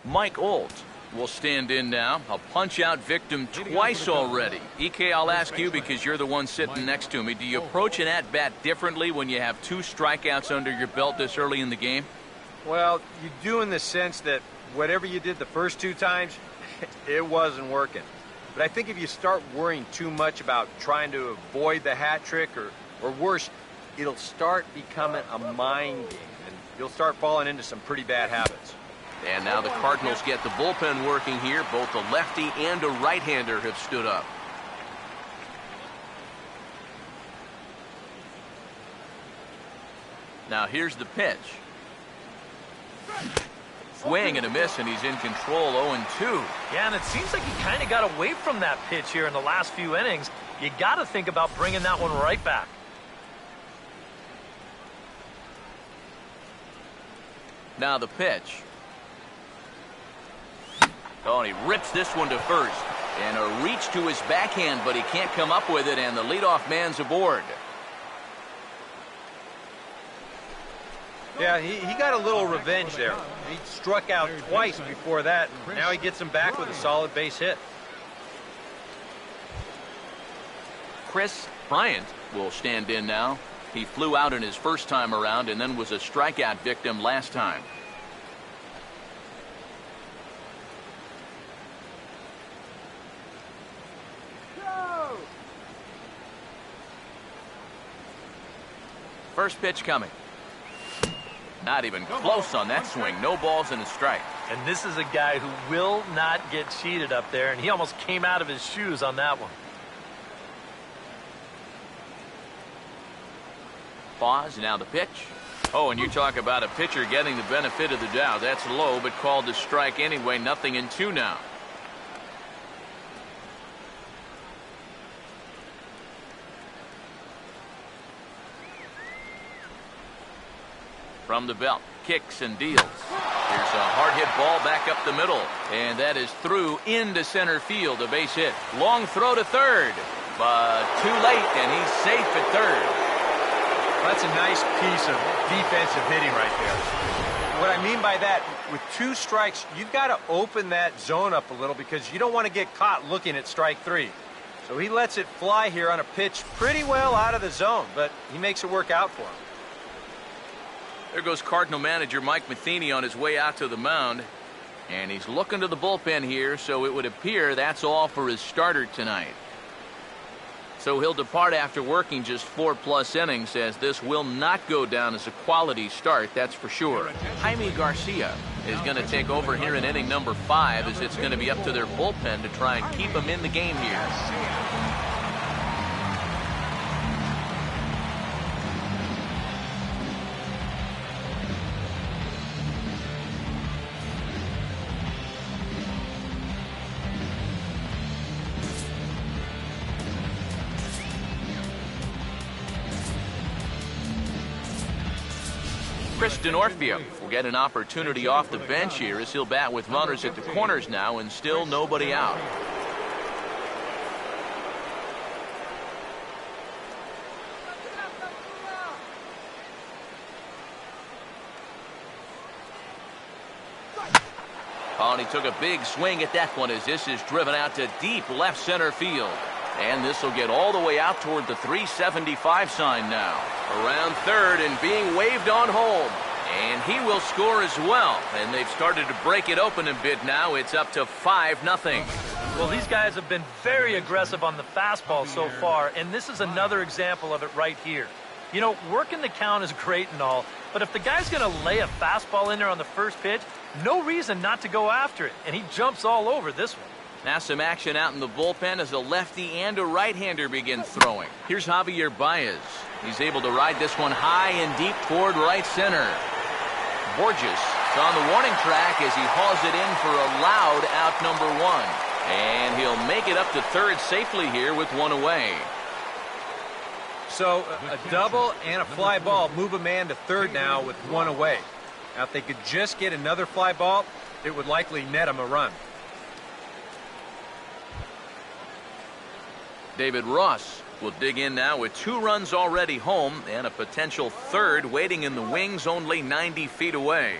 Mike Olt will stand in now. A punch-out victim twice already. EK, I'll ask you because you're the one sitting next to me. Do you approach an at-bat differently when you have 2 strikeouts under your belt this early in the game? Well, you do in the sense that whatever you did the first 2 times, it wasn't working. But I think if you start worrying too much about trying to avoid the hat trick or worse, it'll start becoming a mind game, and you'll start falling into some pretty bad habits. And now the Cardinals get the bullpen working here. Both a lefty and a right-hander have stood up. Now here's the pitch. Swing and a miss, and he's in control. 0-2. Yeah, and it seems like he kind of got away from that pitch here in the last few innings. You got to think about bringing that one right back. Now the pitch. Oh, and he rips this one to first. And a reach to his backhand, but he can't come up with it, and the leadoff man's aboard. Yeah, he got a little revenge there. He struck out twice before that, and now he gets him back with a solid base hit. Chris Bryant will stand in now. He flew out in his first time around and then was a strikeout victim last time. First pitch coming. Not even close on that swing. No balls and a strike. And this is a guy who will not get cheated up there, and he almost came out of his shoes on that one. Pause, now the pitch. Oh, and you talk about a pitcher getting the benefit of the doubt. That's low, but called a strike anyway. 0-2 now. From the belt, kicks and deals. Here's a hard hit ball back up the middle, and that is through into center field. A base hit. Long throw to third, but too late, and he's safe at third. That's a nice piece of defensive hitting right there. What I mean by that, with 2 strikes, you've got to open that zone up a little because you don't want to get caught looking at strike 3. So he lets it fly here on a pitch pretty well out of the zone, but he makes it work out for him. There goes Cardinal manager Mike Matheny on his way out to the mound. And he's looking to the bullpen here, so it would appear that's all for his starter tonight. So he'll depart after working just 4+ innings, as this will not go down as a quality start, that's for sure. Jaime Garcia is going to take over here in inning number 5, as it's going to be up to their bullpen to try and keep him in the game here. Chris Denorfia will get an opportunity off the bench here, as he'll bat with runners at the corners now, and still nobody out. Oh, and he took a big swing at that one, as this is driven out to deep left center field. And this will get all the way out toward the 375 sign now. Around third and being waved on home. And he will score as well. And they've started to break it open a bit now. It's up to 5-0. Well, these guys have been very aggressive on the fastball so far, and this is another example of it right here. You know, working the count is great and all, but if the guy's going to lay a fastball in there on the first pitch, no reason not to go after it. And he jumps all over this one. Now some action out in the bullpen as a lefty and a right-hander begin throwing. Here's Javier Baez. He's able to ride this one high and deep toward right center. Borges is on the warning track as he hauls it in for a loud out number 1. And he'll make it up to third safely here with one away. So a double and a fly ball move a man to third now with one away. Now if they could just get another fly ball, it would likely net him a run. David Ross will dig in now with 2 runs already home and a potential third waiting in the wings only 90 feet away.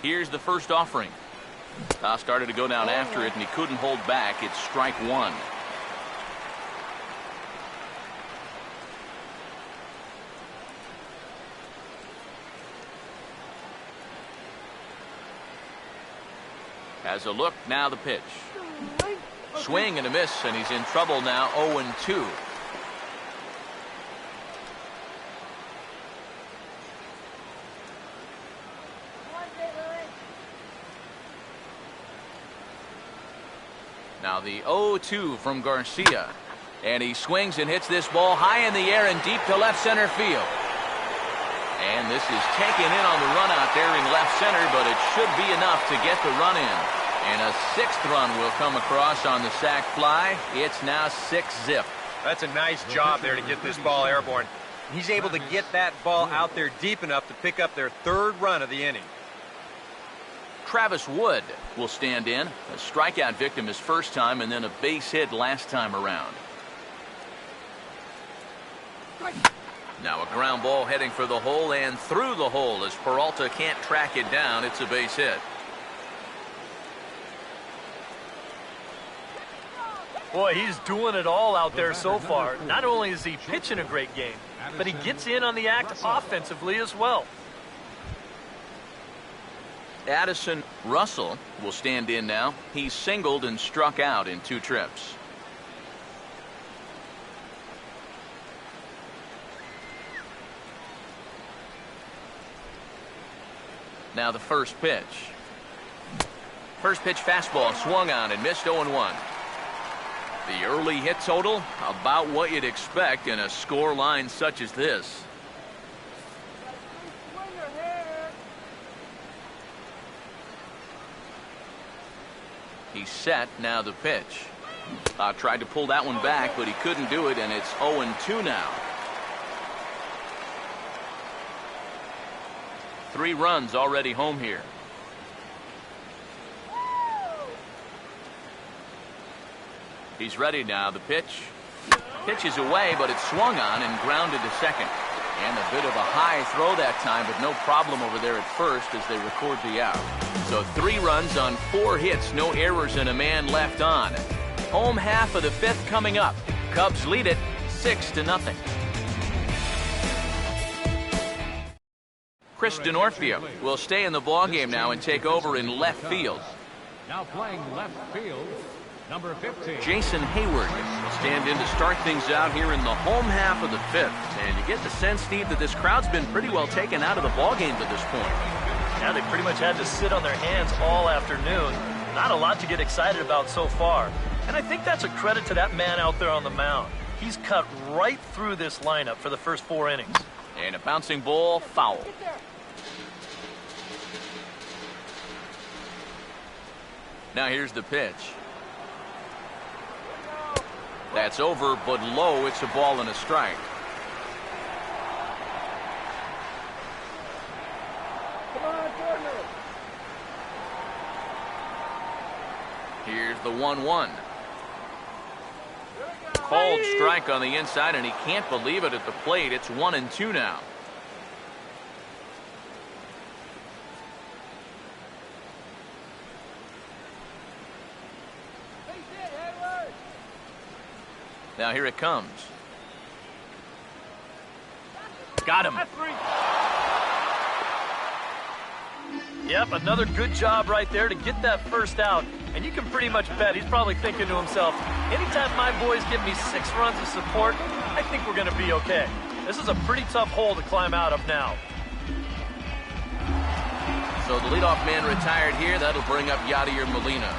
Here's the first offering. Toss started to go down after it, and he couldn't hold back. It's strike 1. Has a look, now the pitch. Swing and a miss, and he's in trouble now, 0-2. Now the 0-2 from Garcia. And he swings and hits this ball high in the air and deep to left center field. And this is taken in on the run out there in left center, but it should be enough to get the run in. And a 6th run will come across on the sac fly. It's now 6-zip. That's a nice job there to get this ball airborne. He's able to get that ball out there deep enough to pick up their 3rd run of the inning. Travis Wood will stand in. A strikeout victim his first time, and then a base hit last time around. Now a ground ball heading for the hole and through the hole as Peralta can't track it down. It's a base hit. Boy, he's doing it all out there so far. Not only is he pitching a great game, but he gets in on the act offensively as well. Addison Russell will stand in now. He's singled and struck out in 2 trips. Now the first pitch. First pitch fastball swung on and missed 0-1. The early hit total, about what you'd expect in a score line such as this. He's set, now the pitch. Tried to pull that one back, but he couldn't do it, and it's 0-2 now. 3 runs already home here. He's ready now. The pitch. Pitch is away, but it's swung on and grounded to second. And a bit of a high throw that time, but no problem over there at first as they record the out. So 3 runs on 4 hits, no errors, and a man left on. Home half of the 5th coming up. Cubs lead it 6-0. Chris Denorfia will stay in the ballgame now and take over in left field. Now playing left field, number 15. Jason Hayward will stand in to start things out here in the home half of the fifth. And you get the sense, Steve, that this crowd's been pretty well taken out of the ballgame to this point. Yeah, they pretty much had to sit on their hands all afternoon. Not a lot to get excited about so far. And I think that's a credit to that man out there on the mound. He's cut right through this lineup for the first 4 innings. And a bouncing ball, foul. Now here's the pitch. That's over, but low. It's a ball and a strike. Here's the 1-1. Called strike on the inside, and he can't believe it at the plate. It's 1-2 now. Now here it comes. Got him. Yep, another good job right there to get that first out. And you can pretty much bet he's probably thinking to himself, anytime my boys give me 6 runs of support, I think we're going to be okay. This is a pretty tough hole to climb out of now. So the leadoff man retired here. That'll bring up Yadier Molina.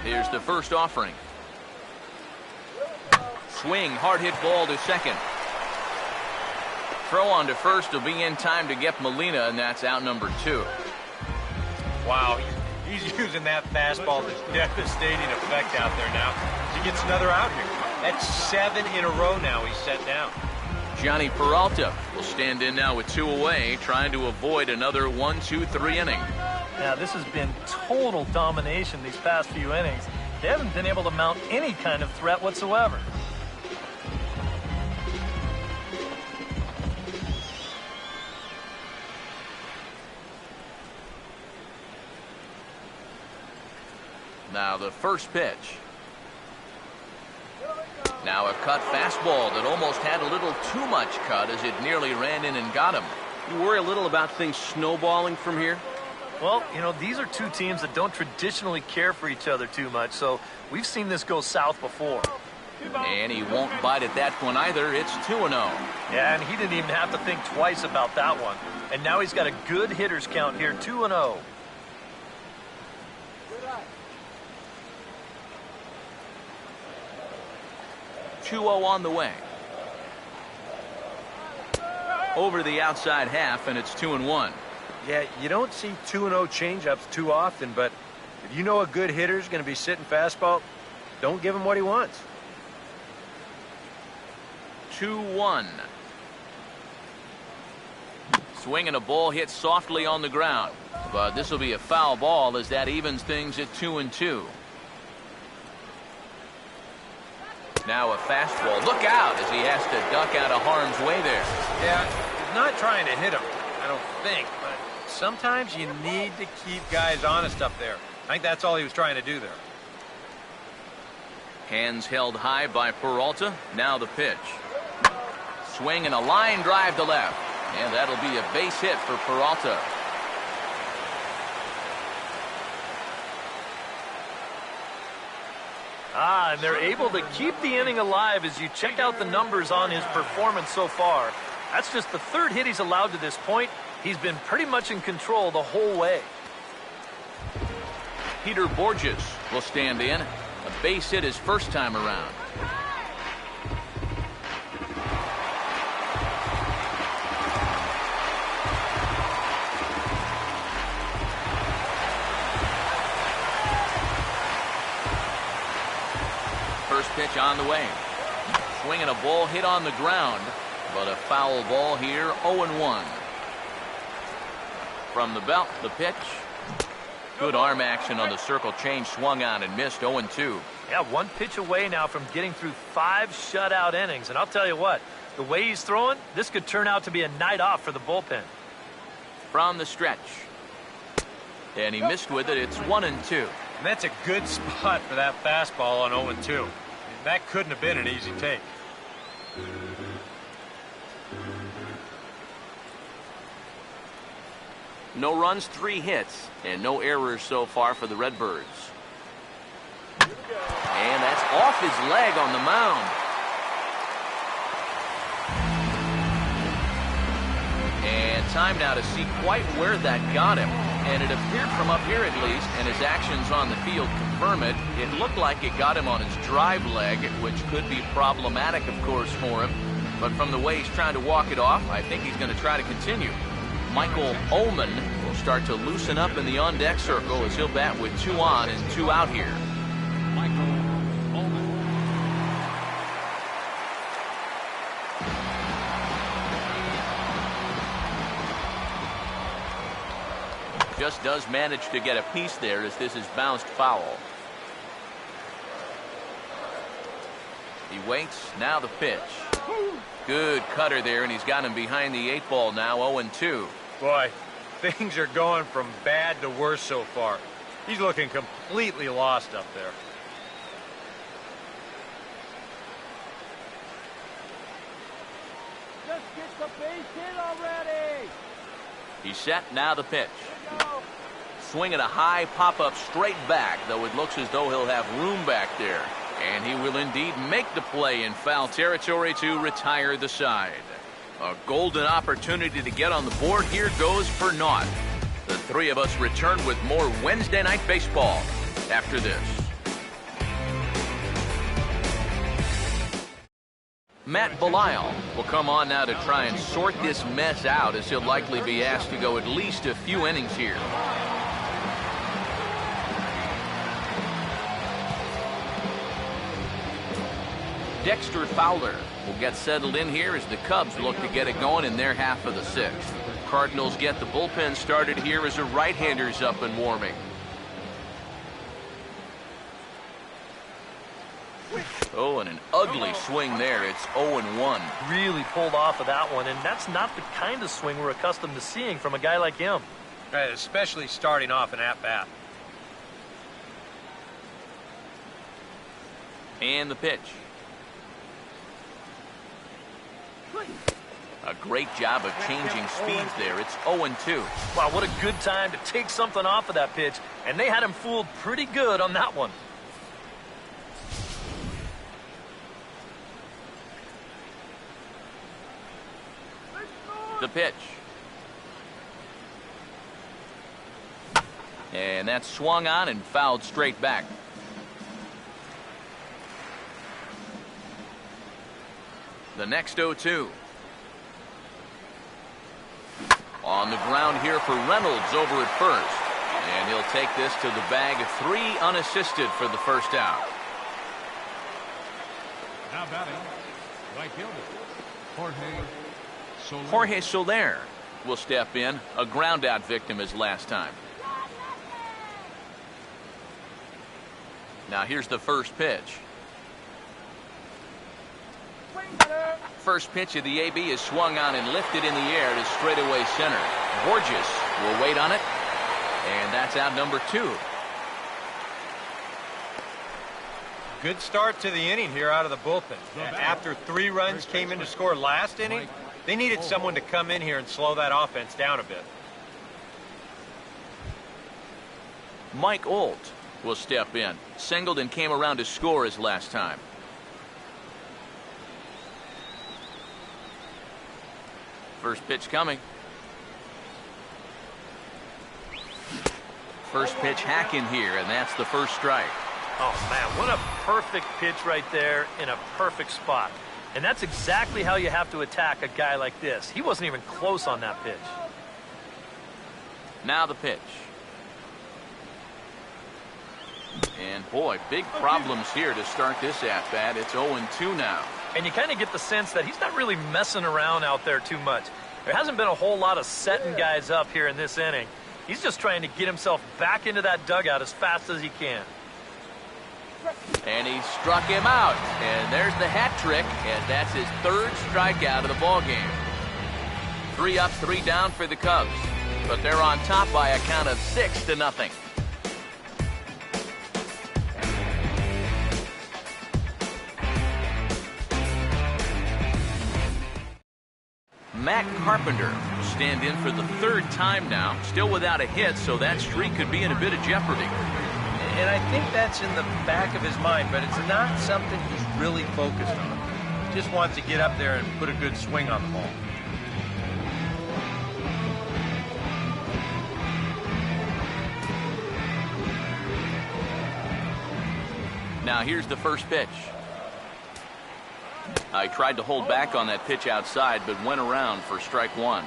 Here's the first offering. Swing, hard hit ball to second. Throw on to first will be in time to get Molina, and that's out number 2. Wow, he's using that fastball to devastating effect out there now. He gets another out here. That's 7 in a row now he's set down. Johnny Peralta will stand in now with 2 away, trying to avoid another 1-2-3 inning. Now, this has been total domination these past few innings. They haven't been able to mount any kind of threat whatsoever. Now the first pitch. Now a cut fastball that almost had a little too much cut as it nearly ran in and got him. You worry a little about things snowballing from here? Well, you know, these are 2 teams that don't traditionally care for each other too much, so we've seen this go south before. And he won't bite at that one either. It's 2-0. Yeah, and he didn't even have to think twice about that one. And now he's got a good hitters count here, 2-0. On the way. Over the outside half, and it's 2-1. Yeah, you don't see 2-0 changeups too often, but if you know a good hitter's going to be sitting fastball, don't give him what he wants. 2-1. Swinging a ball hit softly on the ground, but this will be a foul ball as that evens things at 2-2. Now a fastball. Look out as he has to duck out of harm's way there. Yeah, he's not trying to hit him, I don't think, but sometimes you need to keep guys honest up there. I think that's all he was trying to do there. Hands held high by Peralta. Now the pitch. Swing and a line drive to left. And that'll be a base hit for Peralta. And they're able to keep the inning alive as you check out the numbers on his performance so far. That's just the 3rd hit he's allowed to this point. He's been pretty much in control the whole way. Peter Borges will stand in. A base hit his first time around. First pitch on the way. Swinging a ball hit on the ground, but a foul ball here, 0-1. From the belt, the pitch. Good arm action on the circle change, swung on and missed, 0-2. Yeah, 1 pitch away now from getting through 5 shutout innings. And I'll tell you what, the way he's throwing, this could turn out to be a night off for the bullpen. From the stretch. And he missed with it. It's 1-2. And that's a good spot for that fastball on 0-2. That couldn't have been an easy take. No runs, 3 hits, and no errors so far for the Redbirds. And that's off his leg on the mound. And time now to see quite where that got him. And it appeared from up here at least, and his actions on the field confirm it. It looked like it got him on his drive leg, which could be problematic, of course, for him. But from the way he's trying to walk it off, I think he's going to try to continue. Michael Ullman will start to loosen up in the on-deck circle as he'll bat with 2 on and 2 out here. Michael Ullman. Just does manage to get a piece there as this is bounced foul. He waits, now the pitch. Good cutter there, and he's got him behind the 8 ball now, 0-2. Boy, things are going from bad to worse so far. He's looking completely lost up there. Just get the base hit already. He's set, now the pitch. Swinging a high pop-up straight back, though it looks as though he'll have room back there. And he will indeed make the play in foul territory to retire the side. A golden opportunity to get on the board here goes for naught. The 3 of us return with more Wednesday Night Baseball after this. Matt Belisle will come on now to try and sort this mess out, as he'll likely be asked to go at least a few innings here. Dexter Fowler will get settled in here as the Cubs look to get it going in their half of the 6th. Cardinals get the bullpen started here as a right-hander's up and warming. Oh, and an ugly swing there. It's 0-1. Really pulled off of that one, and that's not the kind of swing we're accustomed to seeing from a guy like him. Right, especially starting off an at-bat. And the pitch. A great job of changing speeds there. It's 0-2. Wow, what a good time to take something off of that pitch, and they had him fooled pretty good on that one. The pitch. And that's swung on and fouled straight back. The next 0-2. On the ground here for Reynolds over at first. And he'll take this to the bag. 3 unassisted for the first out. Now batting, right fielder, Jorge Soler will step in, a ground out victim as last time. Now here's the first pitch. First pitch of the AB is swung on and lifted in the air to straightaway center. Borges will wait on it, and that's out number 2. Good start to the inning here out of the bullpen. After 3 runs came in to score last inning, they needed someone to come in here and slow that offense down a bit. Mike Olt will step in. Singled and came around to score his last time. First pitch coming. First pitch hacking here, and that's the first strike. Oh, man, what a perfect pitch right there in a perfect spot. And that's exactly how you have to attack a guy like this. He wasn't even close on that pitch. Now the pitch. And, boy, big problems here to start this at-bat. It's 0-2 now. And you kind of get the sense that he's not really messing around out there too much. There hasn't been a whole lot of setting guys up here in this inning. He's just trying to get himself back into that dugout as fast as he can. And he struck him out. And there's the hat trick, and that's his 3rd strikeout of the ball game. 3 up, 3 down for the Cubs. But they're on top by a count of 6-0. Matt Carpenter will stand in for the third time now, still without a hit, so that streak could be in a bit of jeopardy. And I think that's in the back of his mind, but it's not something he's really focused on. Just wants to get up there and put a good swing on the ball. Now here's the first pitch. I tried to hold back on that pitch outside, but went around for strike one.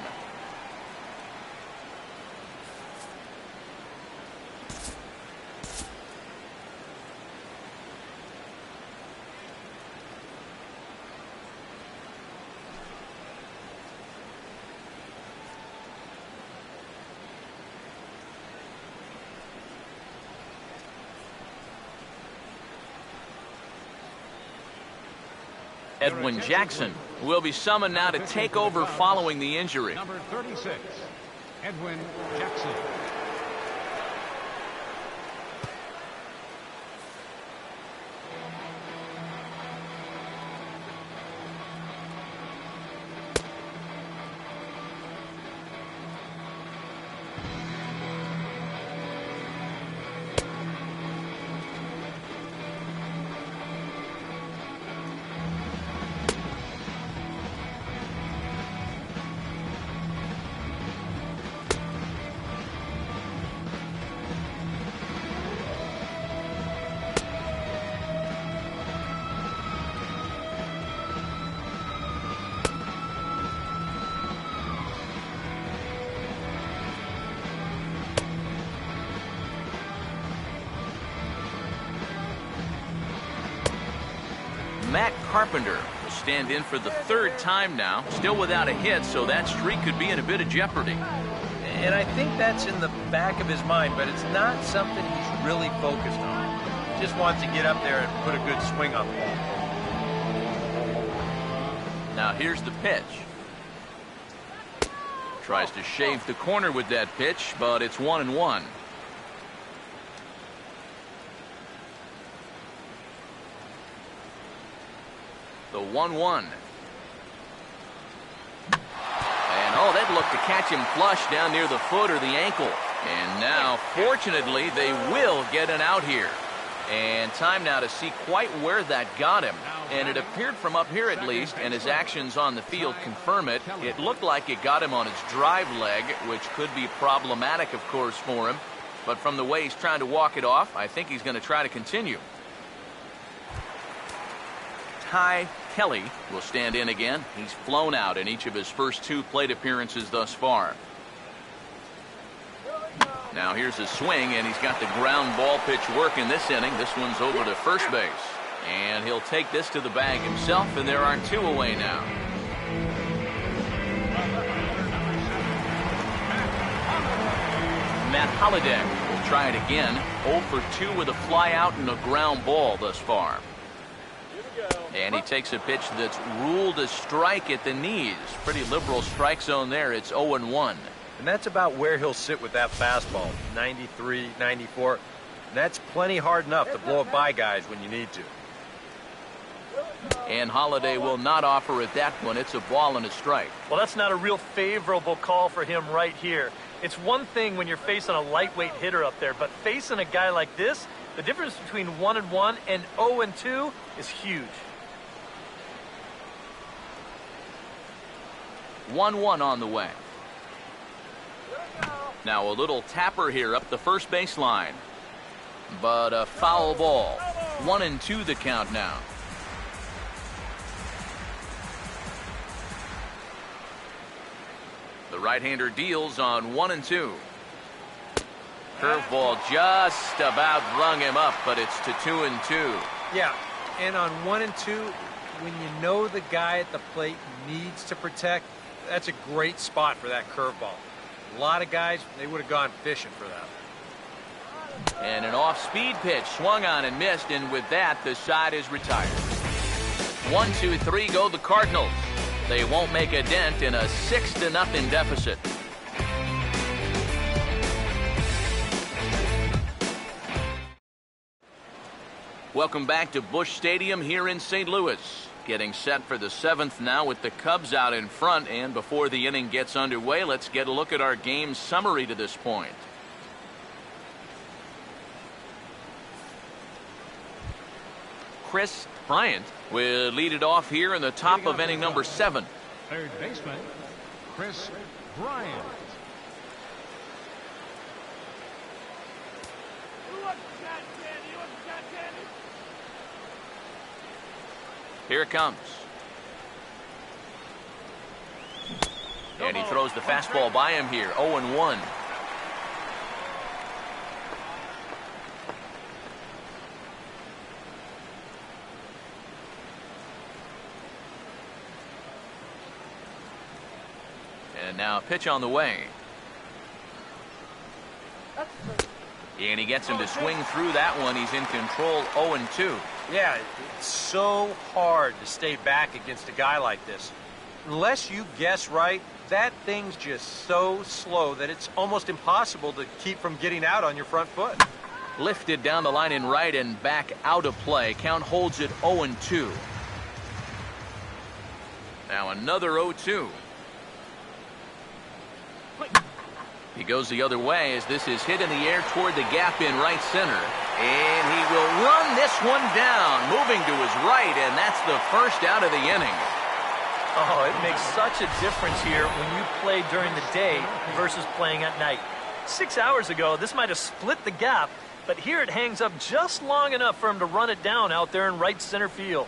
Edwin Jackson will be summoned now to take over following the injury. Number 36, Edwin Jackson. Matt Carpenter will stand in for the third time now, still without a hit, so that streak could be in a bit of jeopardy. And I think that's in the back of his mind, but it's not something he's really focused on. Just wants to get up there and put a good swing on the ball. Now here's the pitch. Tries to shave the corner with that pitch, but it's 1-1. The 1-1. And oh, they'd look to catch him flush down near the foot or the ankle. And now, fortunately, they will get an out here. And time now to see quite where that got him. And it appeared from up here at least, and his actions on the field confirm it, it looked like it got him on his drive leg, which could be problematic, of course, for him. But from the way he's trying to walk it off, I think he's going to try to continue. Ty Kelly will stand in again. He's flown out in each of his first two plate appearances thus far. Now here's his swing, and he's got the ground ball pitch working this inning. This one's over to first base. And he'll take this to the bag himself, and there are two away now. Matt Holliday will try it again. 0 for 2 with a fly out and a ground ball thus far. And he takes a pitch that's ruled a strike at the knees. Pretty liberal strike zone there. It's 0-1. And that's about where he'll sit with that fastball, 93, 94. And that's plenty hard enough to blow it by guys when you need to. And Holliday will not offer at that one. It's a ball and a strike. Well, that's not a real favorable call for him right here. It's one thing when you're facing a lightweight hitter up there, but facing a guy like this, the difference between 1-1 and 0-2 is huge. 1-1 on the way. Now a little tapper here up the first baseline. But a foul ball. 1-2 the count now. The right-hander deals on 1-2. Curveball just about rung him up, but it's to 2-2. Yeah, and on 1-2, when you know the guy at the plate needs to protect, that's a great spot for that curveball. A lot of guys, they would have gone fishing for that. And an off-speed pitch swung on and missed, and with that, the side is retired. 1-2-3 go the Cardinals. They won't make a dent in a 6-0 deficit. Welcome back to Busch Stadium here in St. Louis. Getting set for the 7th now with the Cubs out in front, and before the inning gets underway, let's get a look at our game summary to this point. Kris Bryant will lead it off here in the top of inning number 7. Third baseman, Kris Bryant. Here it comes. And he throws the fastball by him here. 0-1. And now a pitch on the way. And he gets him to swing through that one. He's in control. 0-2. Yeah, it's so hard to stay back against a guy like this. Unless you guess right, that thing's just so slow that it's almost impossible to keep from getting out on your front foot. Lifted down the line in right and back out of play. Count holds it 0-2. Now another 0-2. He goes the other way as this is hit in the air toward the gap in right center. And he will run this one down, moving to his right, and that's the first out of the inning. Oh, it makes such a difference here when you play during the day versus playing at night. 6 hours ago, this might have split the gap, but here it hangs up just long enough for him to run it down out there in right center field.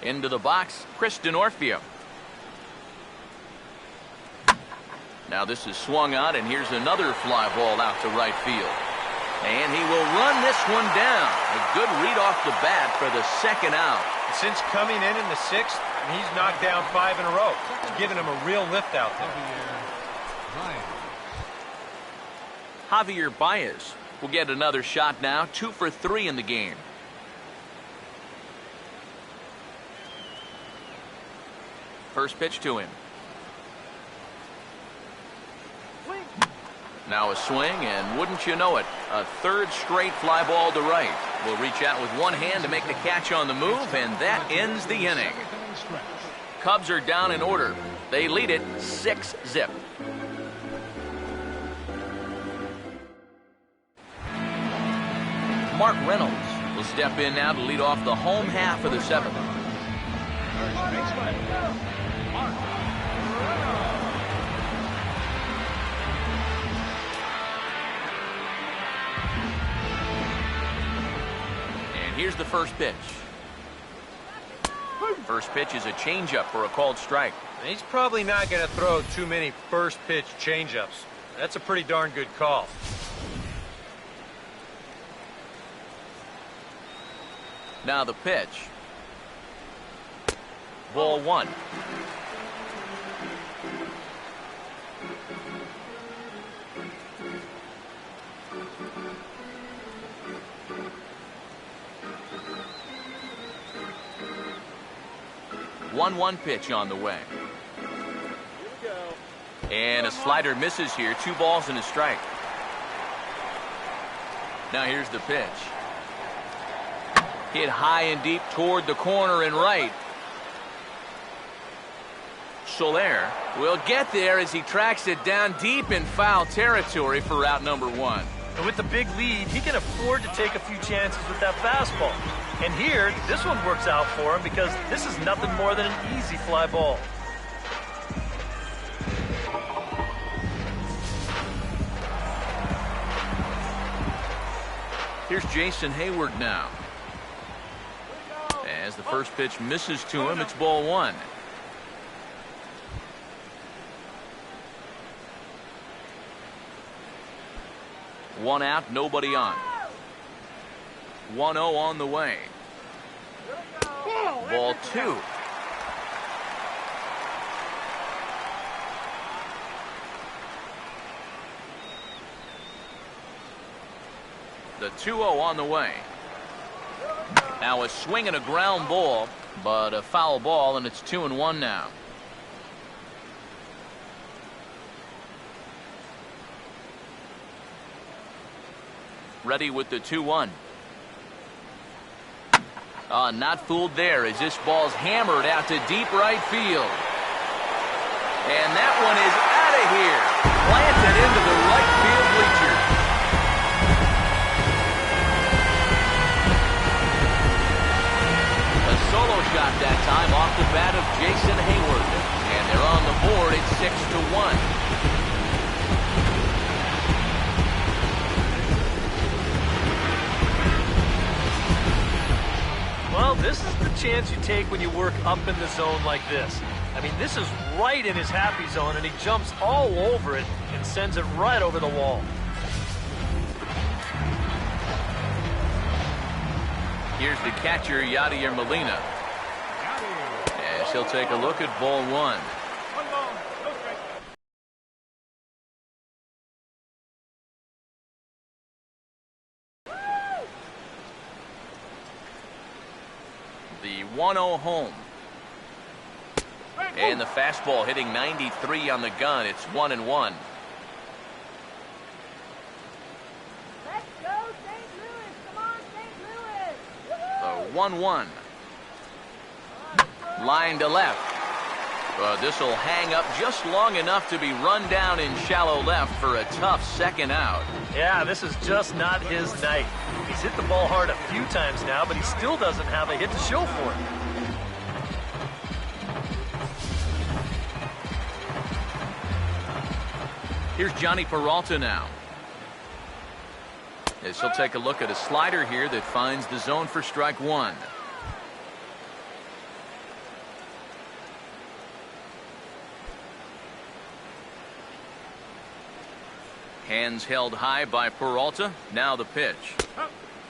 Into the box, Chris Denorfia. Now this is swung on, and here's another fly ball out to right field. And he will run this one down. A good read off the bat for the second out. Since coming in the 6th, he's knocked down 5 in a row. It's given him a real lift out there. Javier Baez will get another shot now. 2 for 3 in the game. First pitch to him. Now a swing, and wouldn't you know it, a third straight fly ball to right. Will reach out with one hand to make the catch on the move, and that ends the inning. Cubs are down in order. They lead it 6-0. Mark Reynolds will step in now to lead off the home half of the 7th. First baseman, Mark Reynolds. Here's the first pitch. First pitch is a changeup for a called strike. He's probably not going to throw too many first pitch changeups. That's a pretty darn good call. Now the pitch. Ball 1. One pitch on the way. And a slider misses here. 2 balls and a strike. Now here's the pitch. Hit high and deep toward the corner and right. Soler will get there as he tracks it down deep in foul territory for out number 1. And with the big lead, he can afford to take a few chances with that fastball. And here, this one works out for him because this is nothing more than an easy fly ball. Here's Jason Hayward now. As the first pitch misses to him, it's ball 1. One out, nobody on. 1-0 on the way. Ball 2. The 2-0 on the way. Now a swing and a ground ball, but a foul ball, and it's 2-1 now. Ready with the 2-1. Not fooled there as this ball's hammered out to deep right field. And that one is out of here. Planted into the right field bleachers. A solo shot that time off the bat of Jason Hayward. And they're on the board at 6-1. Well, this is the chance you take when you work up in the zone like this. I mean, this is right in his happy zone, and he jumps all over it and sends it right over the wall. Here's the catcher, Yadier Molina. As he'll take a look at ball one. The 1-0 home. And the fastball hitting 93 on the gun. It's 1-1. Let's go, St. Louis. Come on, St. Louis. The 1-1. Line to left. This will hang up just long enough to be run down in shallow left for a tough second out. Yeah, this is just not his night. He's hit the ball hard a few times now, but he still doesn't have a hit to show for it. Here's Johnny Peralta now. As he'll take a look at a slider here that finds the zone for strike one. Hands held high by Peralta. Now the pitch.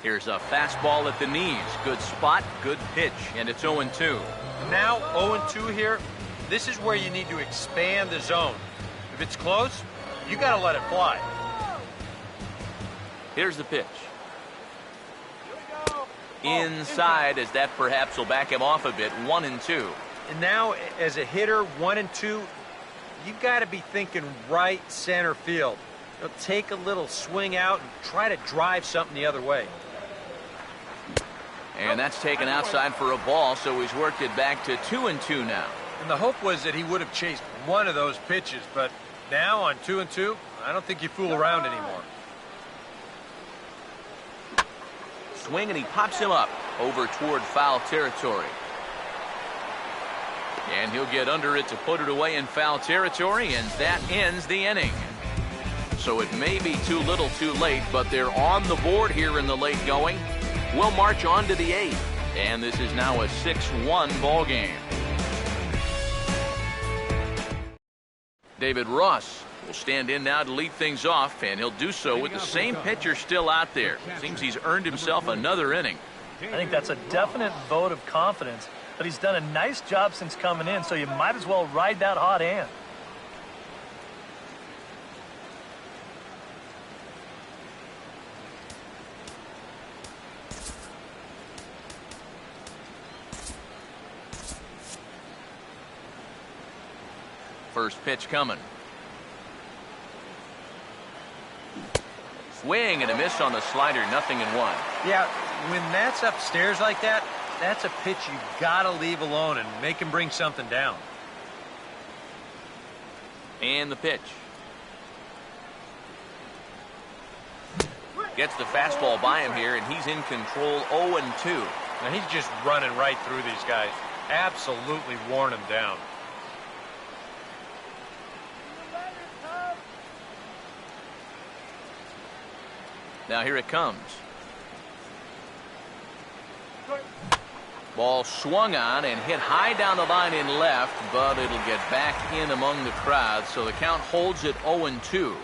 Here's a fastball at the knees. Good spot, good pitch, and it's 0-2. Now 0-2 here. This is where you need to expand the zone. If it's close, you got to let it fly. Here's the pitch. Inside, as that perhaps will back him off a bit. 1-2. And now, as a hitter, 1-2, you got to be thinking right center field. You'll take a little swing out and try to drive something the other way. And that's taken outside for a ball, so he's worked it back to 2-2 now. And the hope was that he would have chased one of those pitches, but now on 2-2, I don't think you fool around anymore. Swing, and he pops him up over toward foul territory. And he'll get under it to put it away in foul territory, and that ends the inning. So it may be too little too late, but they're on the board here in the late going. We'll march on to the 8th, and this is now a 6-1 ball game. David Ross will stand in now to lead things off, and he'll do so with the same pitcher still out there. Seems he's earned himself another inning. I think that's a definite vote of confidence, but he's done a nice job since coming in, so you might as well ride that hot hand. First pitch coming. Swing and a miss on the slider, 0-1. Yeah, when that's upstairs like that, that's a pitch you gotta leave alone and make him bring something down. And the pitch. Gets the fastball by him here, and he's in control. 0-2. Now he's just running right through these guys. Absolutely worn them down. Now here it comes. Ball swung on and hit high down the line in left, but it'll get back in among the crowd, so the count holds at 0-2.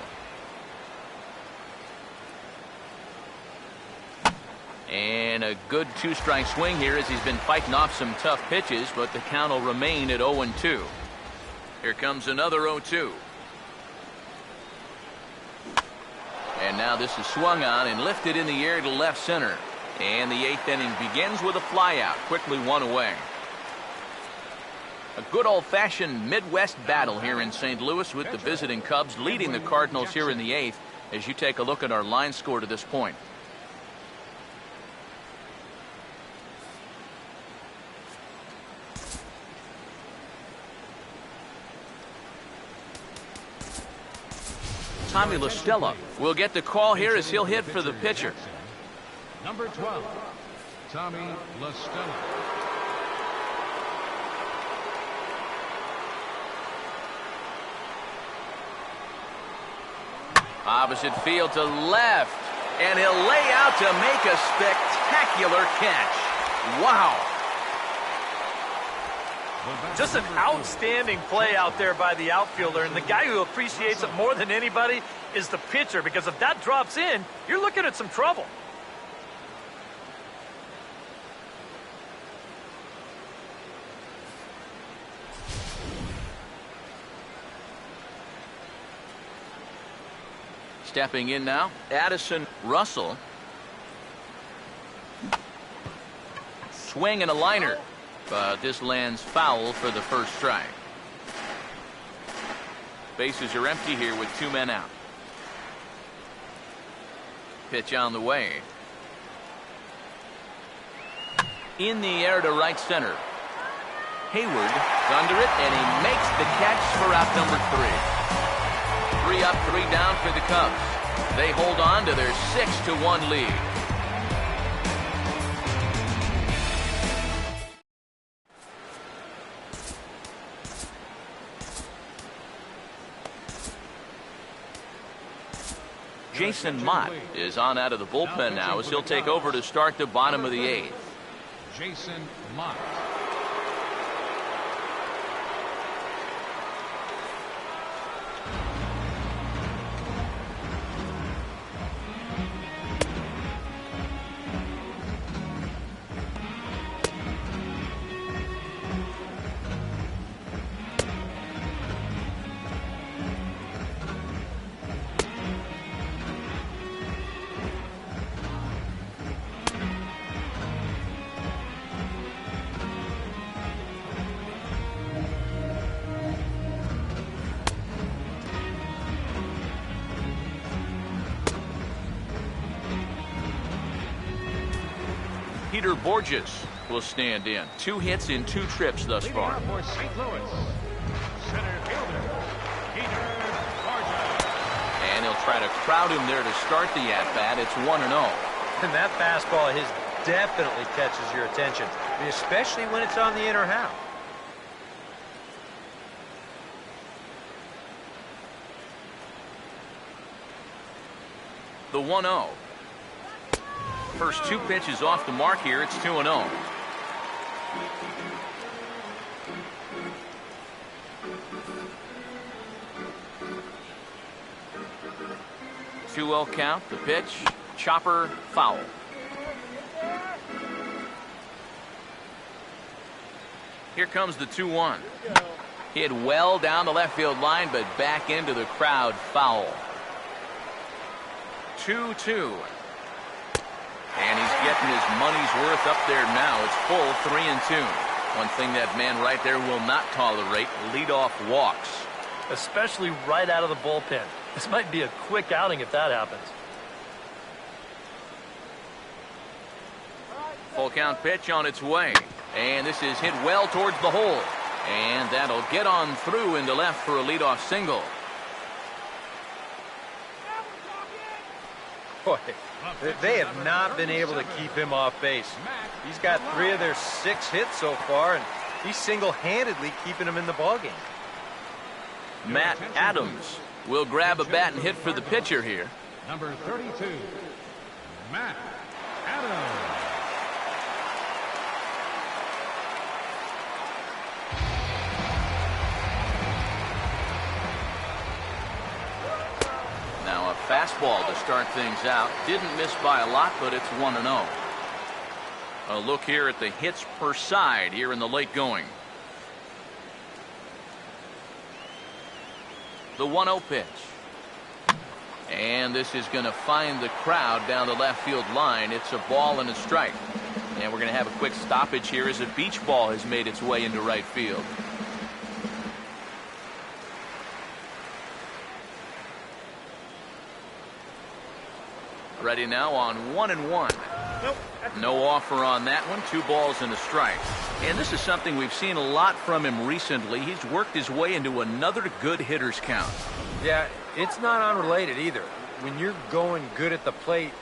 And a good two-strike swing here as he's been fighting off some tough pitches, but the count will remain at 0-2. Here comes another 0-2. And now this is swung on and lifted in the air to left center. And the 8th inning begins with a flyout, quickly one away. A good old-fashioned Midwest battle here in St. Louis with the visiting Cubs leading the Cardinals here in the 8th as you take a look at our line score to this point. Tommy LaStella will get the call here as he'll hit for the pitcher. Number 12, Tommy LaStella. Opposite field to left. And he'll lay out to make a spectacular catch. Wow. Just an outstanding play out there by the outfielder, and the guy who appreciates it more than anybody is the pitcher, because if that drops in, you're looking at some trouble. Stepping in now, Addison Russell. Swing and a liner. But this lands foul for the first strike. Bases are empty here with 2 men out. Pitch on the way. In the air to right center. Hayward is under it, and he makes the catch for out number 3. 3 up, 3 down for the Cubs. They hold on to their 6-1 lead. Jason Mott is on out of the bullpen now as he'll take over to start the bottom of the 8th. Jason Mott. Peter Borges will stand in. 2 hits in 2 trips thus far. For St. Louis, center fielder, Peter Borges. And he'll try to crowd him there to start the at-bat. It's 1-0. And that fastball of his definitely catches your attention, especially when it's on the inner half. The 1-0. First 2 pitches off the mark here. It's 2-0. Two-0 count. The pitch. Chopper foul. Here comes the 2-1. Hit well down the left field line, but back into the crowd. Foul. 2-2. And he's getting his money's worth up there now. It's full 3-2. One thing that man right there will not tolerate, leadoff walks. Especially right out of the bullpen. This might be a quick outing if that happens. Full count pitch on its way. And this is hit well towards the hole. And that'll get on through into left for a leadoff single. Boy, they have not been able to keep him off base. He's got 3 of their 6 hits so far, and he's single-handedly keeping them in the ballgame. Matt Adams will grab a bat and hit for the pitcher here. Number 32, Matt Adams. Now a fastball to start things out. Didn't miss by a lot, but it's 1-0. A look here at the hits per side here in the late going. The 1-0 pitch. And this is going to find the crowd down the left field line. It's a ball and a strike. And we're going to have a quick stoppage here as a beach ball has made its way into right field. Ready now on 1-1. Nope. No offer on that one. 2 balls and a strike. And this is something we've seen a lot from him recently. He's worked his way into another good hitter's count. Yeah, it's not unrelated either. When you're going good at the plate,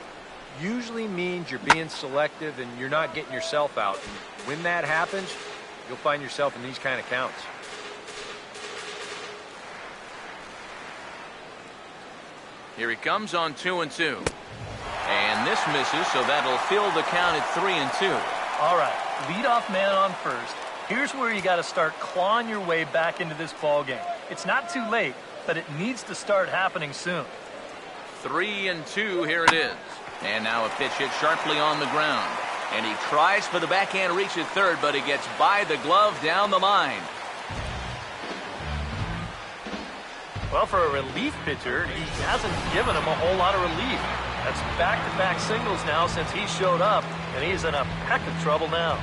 usually means you're being selective and you're not getting yourself out. And when that happens, you'll find yourself in these kind of counts. Here he comes on 2-2. And this misses, so that'll fill the count at 3-2. All right, leadoff man on first. Here's where you got to start clawing your way back into this ball game. It's not too late, but it needs to start happening soon. 3-2, here it is. And now a pitch hit sharply on the ground. And he tries for the backhand reach at third, but he gets by the glove down the line. Well, for a relief pitcher, he hasn't given him a whole lot of relief. That's back-to-back singles now since he showed up, and he's in a peck of trouble now.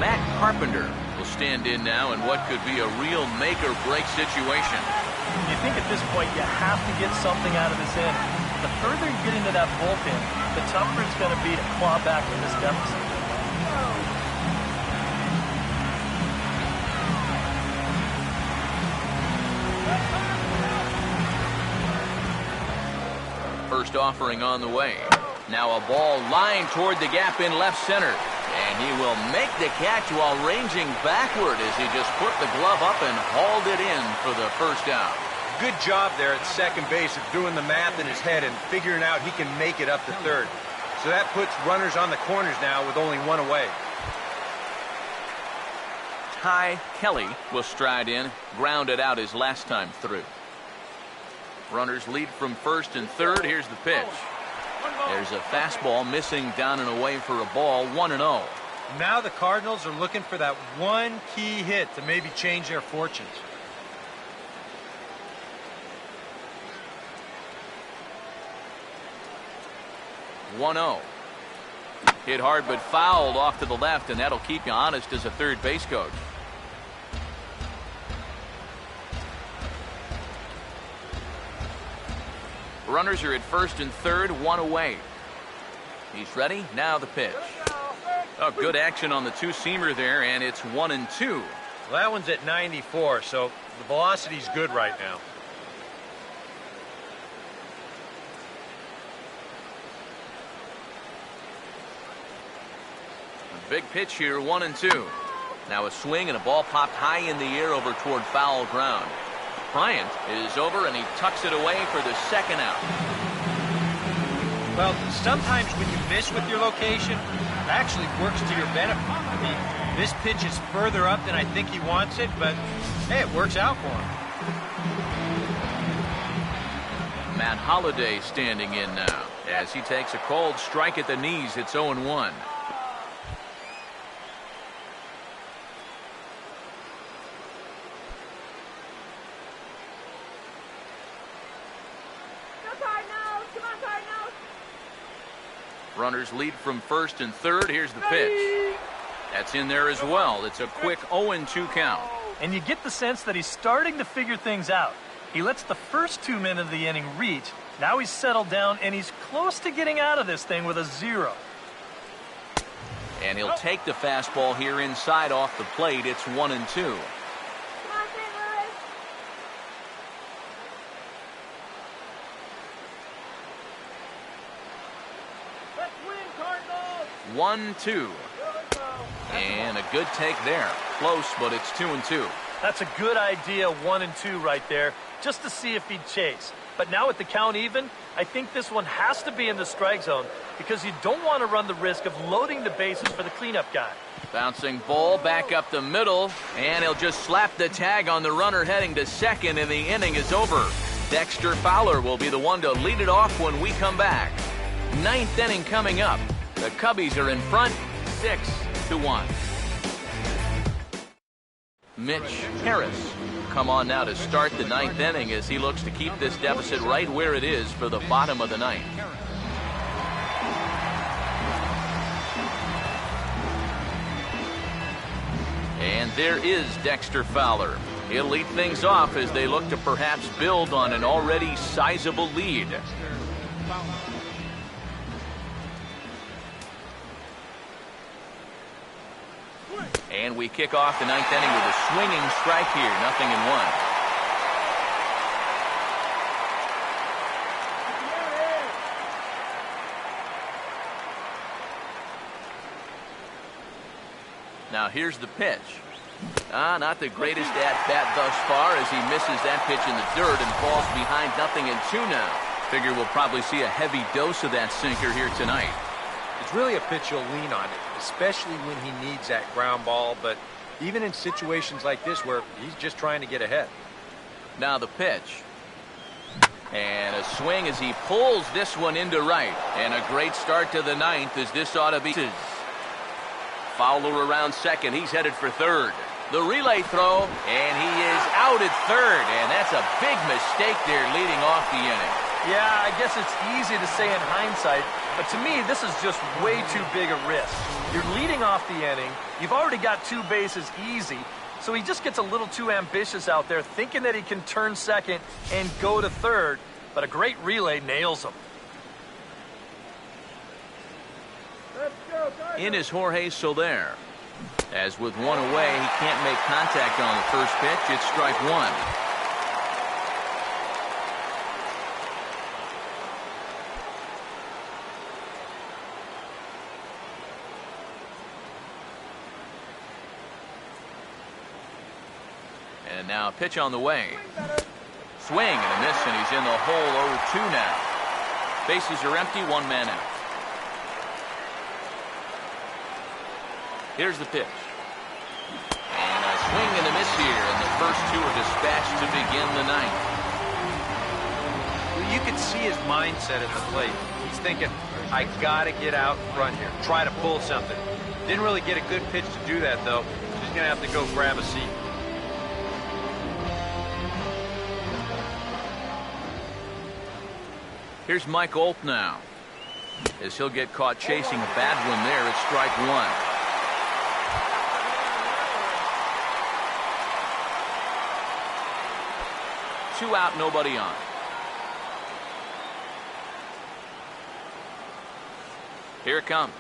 Matt Carpenter will stand in now in what could be a real make-or-break situation. You think at this point you have to get something out of this inning. The further you get into that bullpen, the tougher it's going to be to claw back from this deficit. First offering on the way. Now a ball lined toward the gap in left center. And he will make the catch while ranging backward as he just put the glove up and hauled it in for the first out. Good job there at second base of doing the math in his head and figuring out he can make it up to third. So that puts runners on the corners now with only 1 away. Ty Kelly will stride in, grounded out his last time through. Runners lead from first and third. Here's the pitch. There's a fastball missing down and away for a ball, 1-0. Now the Cardinals are looking for that one key hit to maybe change their fortunes. Hit hard but fouled off to the left, and that'll keep you honest as a third base coach. Runners are at first and third, 1 away. He's ready. Now the pitch. Oh, good action on the two-seamer there, and it's 1-2. Well, that one's at 94, so the velocity's good right now. A big pitch here, 1-2. Now a swing and a ball popped high in the air over toward foul ground. Bryant is over, and he tucks it away for the second out. Well, sometimes when you miss with your location, it actually works to your benefit. I mean, this pitch is further up than I think he wants it, but, hey, it works out for him. Matt Holliday standing in now as he takes a cold strike at the knees. It's 0-1. Runners lead from first and third. Here's the pitch. That's in there as well. It's a quick 0-2 count. And you get the sense that he's starting to figure things out. He lets the first 2 men of the inning reach. Now he's settled down, and he's close to getting out of this thing with a 0. And he'll take the fastball here inside off the plate. It's 1-2. Let's win, Cardinals! 1-2. And a good take there. Close, but it's 2-2. That's a good idea, 1-2 right there, just to see if he'd chase. But now with the count even, I think this one has to be in the strike zone because you don't want to run the risk of loading the bases for the cleanup guy. Bouncing ball back up the middle, and he'll just slap the tag on the runner heading to second, and the inning is over. Dexter Fowler will be the one to lead it off when we come back. 9th inning coming up. The Cubbies are in front, 6-1. Mitch Harris come on now to start the 9th inning as he looks to keep this deficit right where it is for the bottom of the 9th. And there is Dexter Fowler. He'll lead things off as they look to perhaps build on an already sizable lead. And we kick off the 9th inning with a swinging strike here, 0-1. Now here's the pitch. Not the greatest at-bat thus far as he misses that pitch in the dirt and falls behind 0-2 now. Figure we'll probably see a heavy dose of that sinker here tonight. It's really a pitch you'll lean on it, especially when he needs that ground ball, but even in situations like this where he's just trying to get ahead. Now the pitch. And a swing as he pulls this one into right. And a great start to the 9th as this ought to be. Fowler around second. He's headed for third. The relay throw, and he is out at third. And that's a big mistake there leading off the inning. Yeah, I guess it's easy to say in hindsight, but to me, this is just way too big a risk. You're leading off the inning. You've already got 2 bases easy, so he just gets a little too ambitious out there, thinking that he can turn second and go to third, but a great relay nails him. In is Jorge Soler. As with one away, he can't make contact on the first pitch. It's strike 1. And now a pitch on the way. Swing and a miss, and he's in the hole 0-2 now. Bases are empty, 1 man out. Here's the pitch. And a swing and a miss here, and the first 2 are dispatched to begin the 9th. Well, you can see his mindset at the plate. He's thinking, I gotta get out front here, try to pull something. Didn't really get a good pitch to do that, though. He's gonna have to go grab a seat. Here's Mike Olt now, as he'll get caught chasing a bad one there at strike 1. 2 out, nobody on. Here it comes.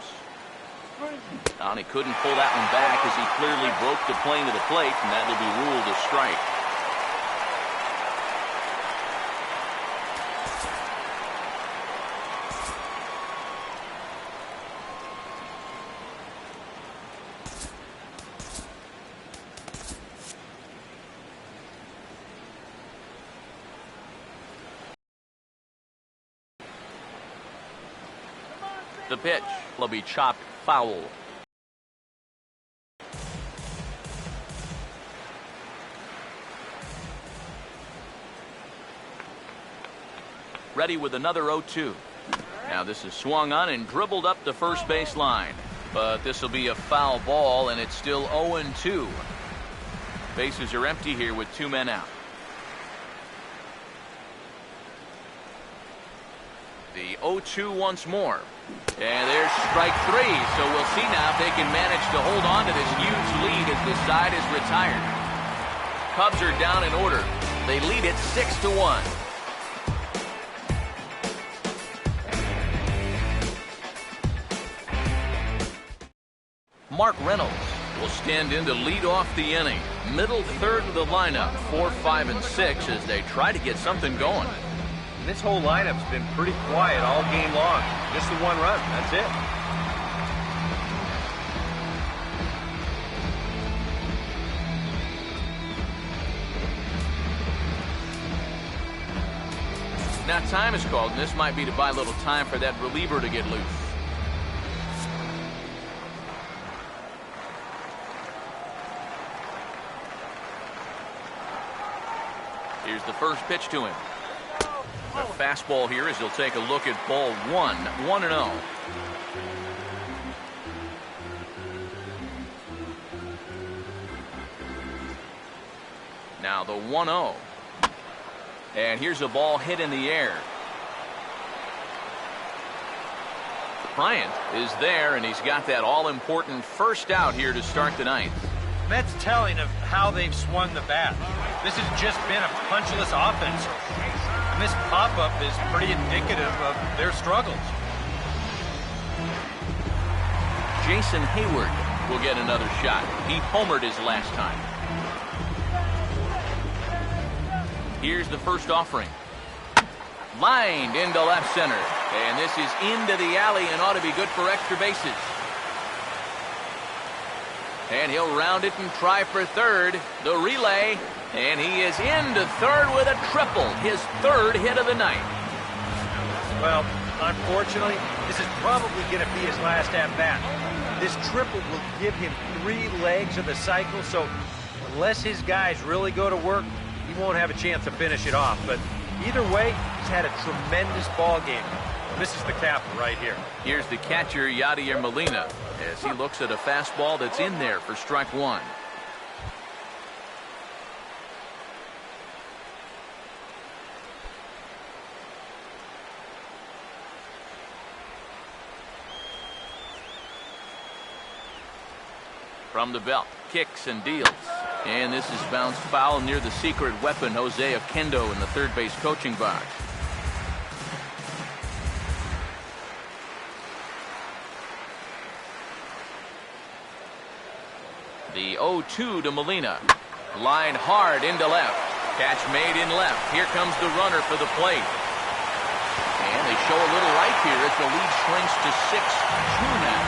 And he couldn't pull that one back as he clearly broke the plane of the plate, and that will be ruled a strike. The pitch will be chopped foul. Ready with another 0-2. Now this is swung on and dribbled up the first base line. But this will be a foul ball, and it's still 0-2. Bases are empty here with 2 men out. The 0-2 once more. And there's strike 3. So we'll see now if they can manage to hold on to this huge lead as the side is retired. Cubs are down in order. They lead it 6-1. Mark Reynolds will stand in to lead off the inning. Middle third of the lineup, 4, 5, and 6 as they try to get something going. And this whole lineup's been pretty quiet all game long. Just the 1 run. That's it. Now time is called, and this might be to buy a little time for that reliever to get loose. Here's the first pitch to him. A fastball here as he'll take a look at ball 1, 1-0. Now the 1-0. And here's a ball hit in the air. Bryant is there, and he's got that all-important first out here to start the 9th. That's telling of how they've swung the bat. This has just been a punchless offense. And this pop-up is pretty indicative of their struggles. Jason Hayward will get another shot. He homered his last time. Here's the first offering. Lined into left center. And this is into the alley and ought to be good for extra bases. And he'll round it and try for third. The relay. And he is into third with a triple. His third hit of the night. Well, unfortunately, this is probably going to be his last at-bat. This triple will give him 3 legs of the cycle, so unless his guys really go to work, he won't have a chance to finish it off. But either way, he's had a tremendous ball game. This is the capper right here. Here's the catcher, Yadier Molina, as he looks at a fastball that's in there for strike 1. From the belt, kicks and deals. And this is bounced foul near the secret weapon, Jose Oquendo, in the third base coaching box. The 0-2 to Molina. Line hard into left. Catch made in left. Here comes the runner for the plate. And they show a little life here as the lead shrinks to 6-2 now.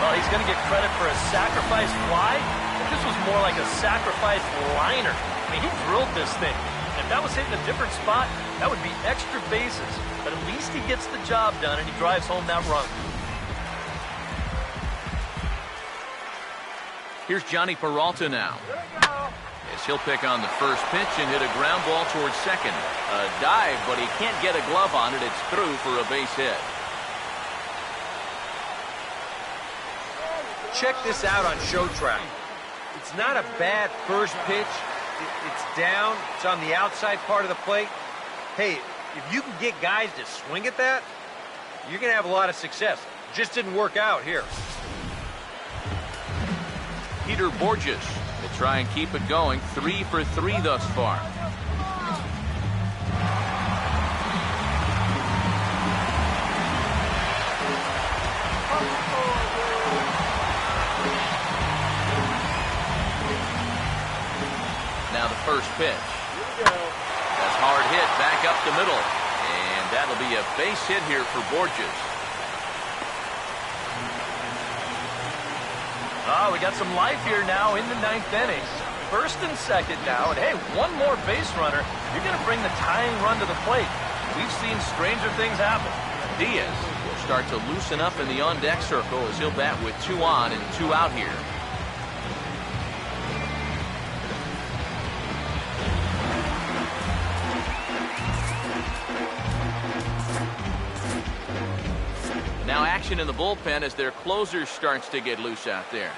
Well, he's going to get credit for a sacrifice fly, but this was more like a sacrifice liner. I mean, he drilled this thing. If that was hitting a different spot, that would be extra bases. But at least he gets the job done and he drives home that run. Here's Johnny Peralta now. As he'll pick on the first pitch and hit a ground ball towards second. A dive, but he can't get a glove on it. It's through for a base hit. Check this out on Show Track. It's not a bad first pitch. It's down. It's on the outside part of the plate. Hey, if you can get guys to swing at that, you're going to have a lot of success. Just didn't work out here. Peter Borges will try and keep it going. 3 for 3 thus far. Now the first pitch. That's hard hit back up the middle. And that'll be a base hit here for Borges. Oh, we got some life here now in the 9th inning. First and second now. And hey, one more base runner. You're going to bring the tying run to the plate. We've seen stranger things happen. Diaz will start to loosen up in the on-deck circle as he'll bat with 2 on and 2 out here. Now action in the bullpen as their closer starts to get loose out there.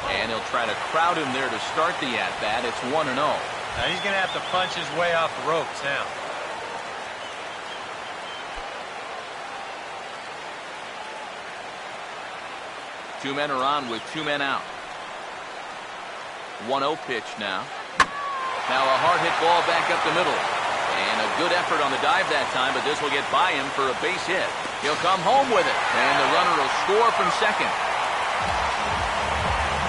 And he'll try to crowd him there to start the at-bat. It's 1-0. Now he's going to have to punch his way off the ropes now. Two men are on with 2 men out. 1-0 pitch now. Now a hard hit ball back up the middle. And a good effort on the dive that time, but this will get by him for a base hit. He'll come home with it, and the runner will score from second.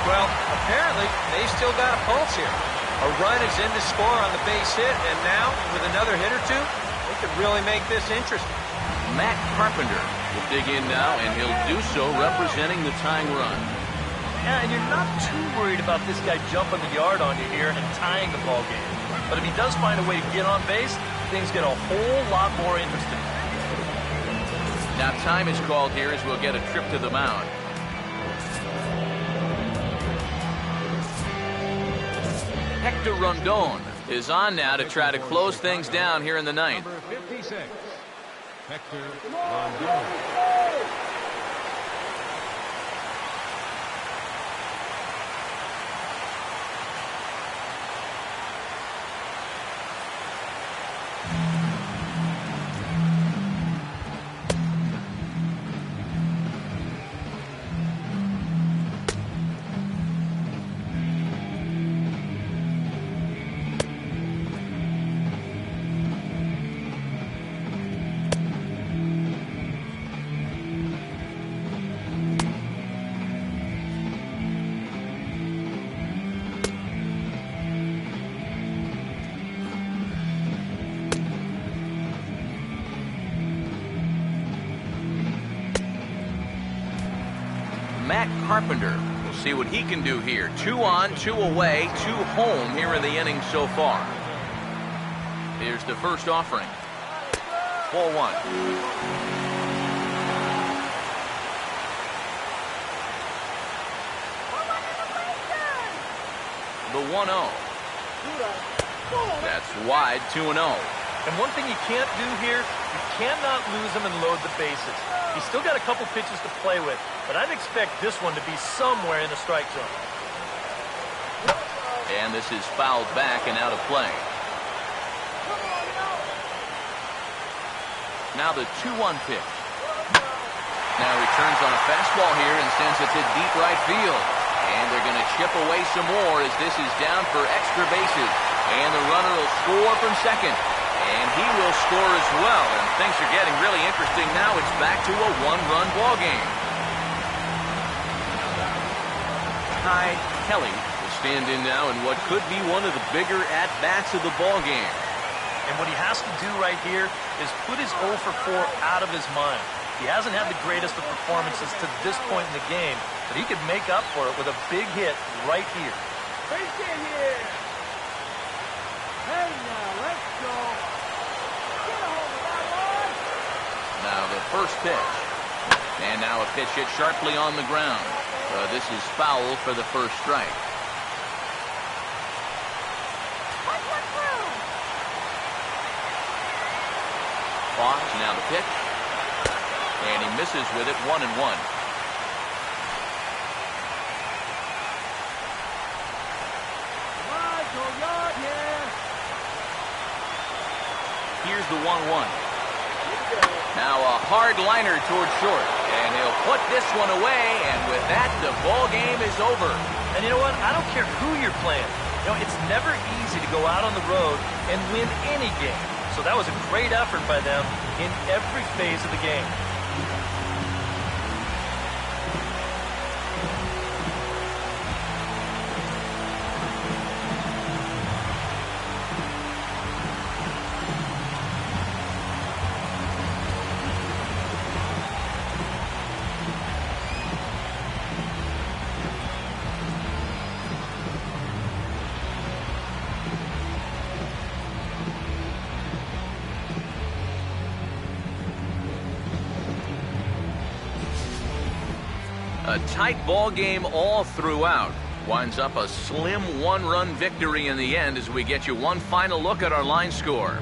Well, apparently, they've still got a pulse here. A run is in to score on the base hit, and now, with another hit or two, they could really make this interesting. Matt Carpenter will dig in now, and he'll do so representing the tying run. Yeah, and you're not too worried about this guy jumping the yard on you here and tying the ball game. But if he does find a way to get on base, things get a whole lot more interesting. Now time is called here as we'll get a trip to the mound. Hector Rondon is on now to try to close things down here in the 9th. Number 56, Hector Rondon. Matt Carpenter. We'll see what he can do here. 2 on, 2 away, 2 home here in the inning so far. Here's the first offering. Ball 1. The 1-0. That's wide, 2-0. And one thing you can't do here, you cannot lose him and load the bases. He's still got a couple pitches to play with, but I'd expect this one to be somewhere in the strike zone. And this is fouled back and out of play. Now the 2-1 pitch. Now he turns on a fastball here and sends it to deep right field. And they're going to chip away some more as this is down for extra bases. And the runner will score from second. And he will score as well. And things are getting really interesting now. It's back to a 1-run ball game. Ty Kelly will stand in now in what could be one of the bigger at-bats of the ball game. And what he has to do right here is put his 0 for 4 out of his mind. He hasn't had the greatest of performances to this point in the game, but he could make up for it with a big hit right here. Base hit here. Hey, now, let's go. Get a hold of that one. Now the first pitch. And now a pitch hit sharply on the ground. This is foul for the first strike. Fox, now the pitch. And he misses with it, 1-1. Here's the 1-1. Now a hard liner towards short. And he'll put this one away. And with that, the ball game is over. And you know what? I don't care who you're playing. You know, it's never easy to go out on the road and win any game. So that was a great effort by them in every phase of the game. A tight ball game all throughout. Winds up a slim 1-run victory in the end as we get you one final look at our line score.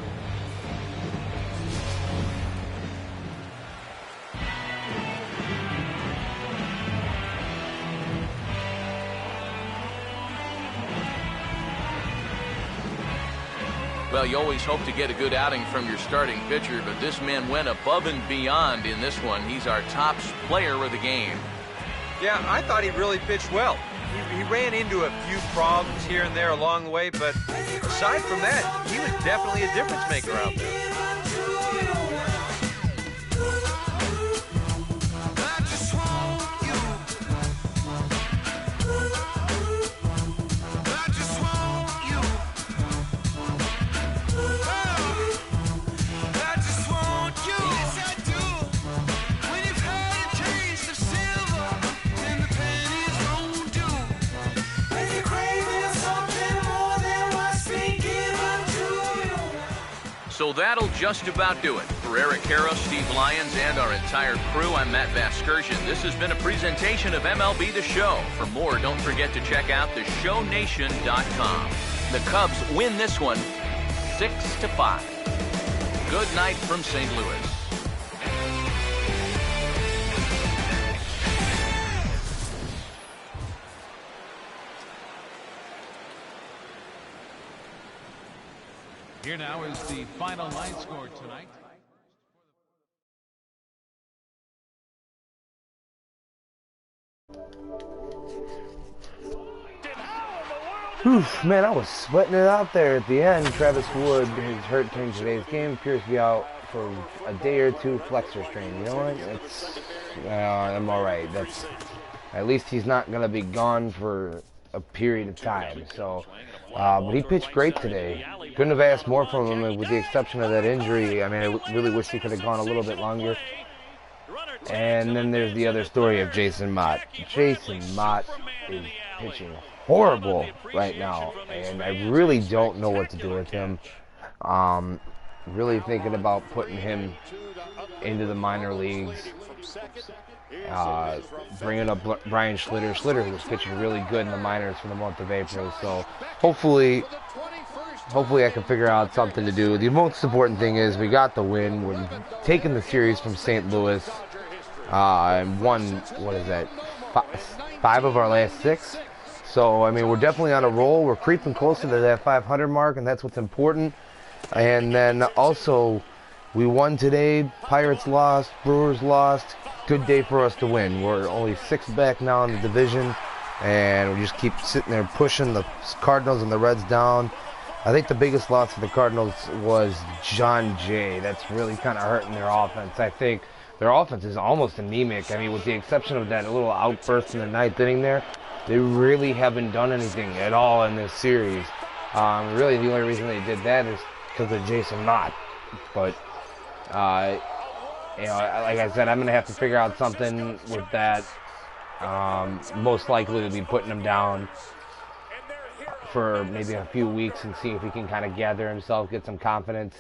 Well, you always hope to get a good outing from your starting pitcher, but this man went above and beyond in this one. He's our top player of the game. Yeah, I thought he really pitched well. He ran into a few problems here and there along the way, but aside from that, he was definitely a difference maker out there. So that'll just about do it. For Eric Karros, Steve Lyons, and our entire crew, I'm Matt Vaz. This has been a presentation of MLB The Show. For more, don't forget to check out theshownation.com. The Cubs win this one 6-5. Good night from St. Louis. Here now is the final line score tonight. Oof, man, I was sweating it out there at the end. Travis Wood is hurt during today's game. Appears to be out for a day or two, flexor strain. You know what? I'm all right. At least he's not gonna be gone for a period of time. So, but he pitched great today. Couldn't have asked more from him, with the exception of that injury. I mean, I really wish he could have gone a little bit longer. And then there's the other story of Jason Mott. Jason Mott is pitching horrible right now, and I really don't know what to do with him. Really thinking about putting him into the minor leagues. Bringing up Brian Schlitter. Schlitter was pitching really good in the minors for the month of April, so hopefully I can figure out something to do. The most important thing is we got the win. We're taking the series from St. Louis and won, what is that, 5 of our last 6. So, I mean, we're definitely on a roll. We're creeping closer to that 500 mark, and that's what's important. And then also, we won today. Pirates lost. Brewers lost. Good day for us to win. We're only 6 back now in the division, and we just keep sitting there pushing the Cardinals and the Reds down. I think the biggest loss for the Cardinals was John Jay. That's really kind of hurting their offense. I think their offense is almost anemic. I mean, with the exception of that little outburst in the 9th inning there, they really haven't done anything at all in this series. Really, the only reason they did that is because of Jason Mott. But, you know, like I said, I'm going to have to figure out something with that. Most likely to be putting him down for maybe a few weeks and see if he can kind of gather himself, get some confidence,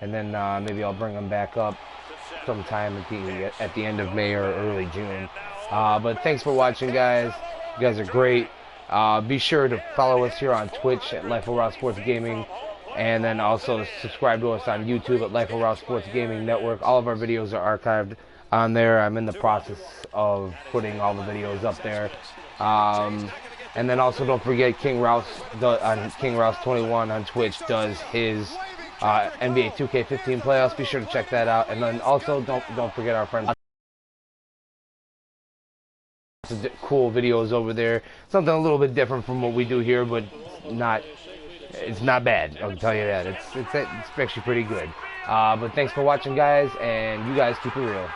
and then maybe I'll bring him back up sometime at the end of May or early June. But thanks for watching, guys. You guys are great. Be sure to follow us here on Twitch at Life of Raw Sports Gaming, and then also subscribe to us on YouTube at Life of Raw Sports Gaming Network. All of our videos are archived on there. I'm in the process of putting all the videos up there. And then also don't forget King Rouse on King Rouse 21 on Twitch does his NBA 2K15 playoffs. Be sure to check that out. And then also don't forget our friends. Cool videos over there. Something a little bit different from what we do here, but it's not bad. I'll tell you that. It's actually pretty good. But thanks for watching, guys, and you guys keep it real.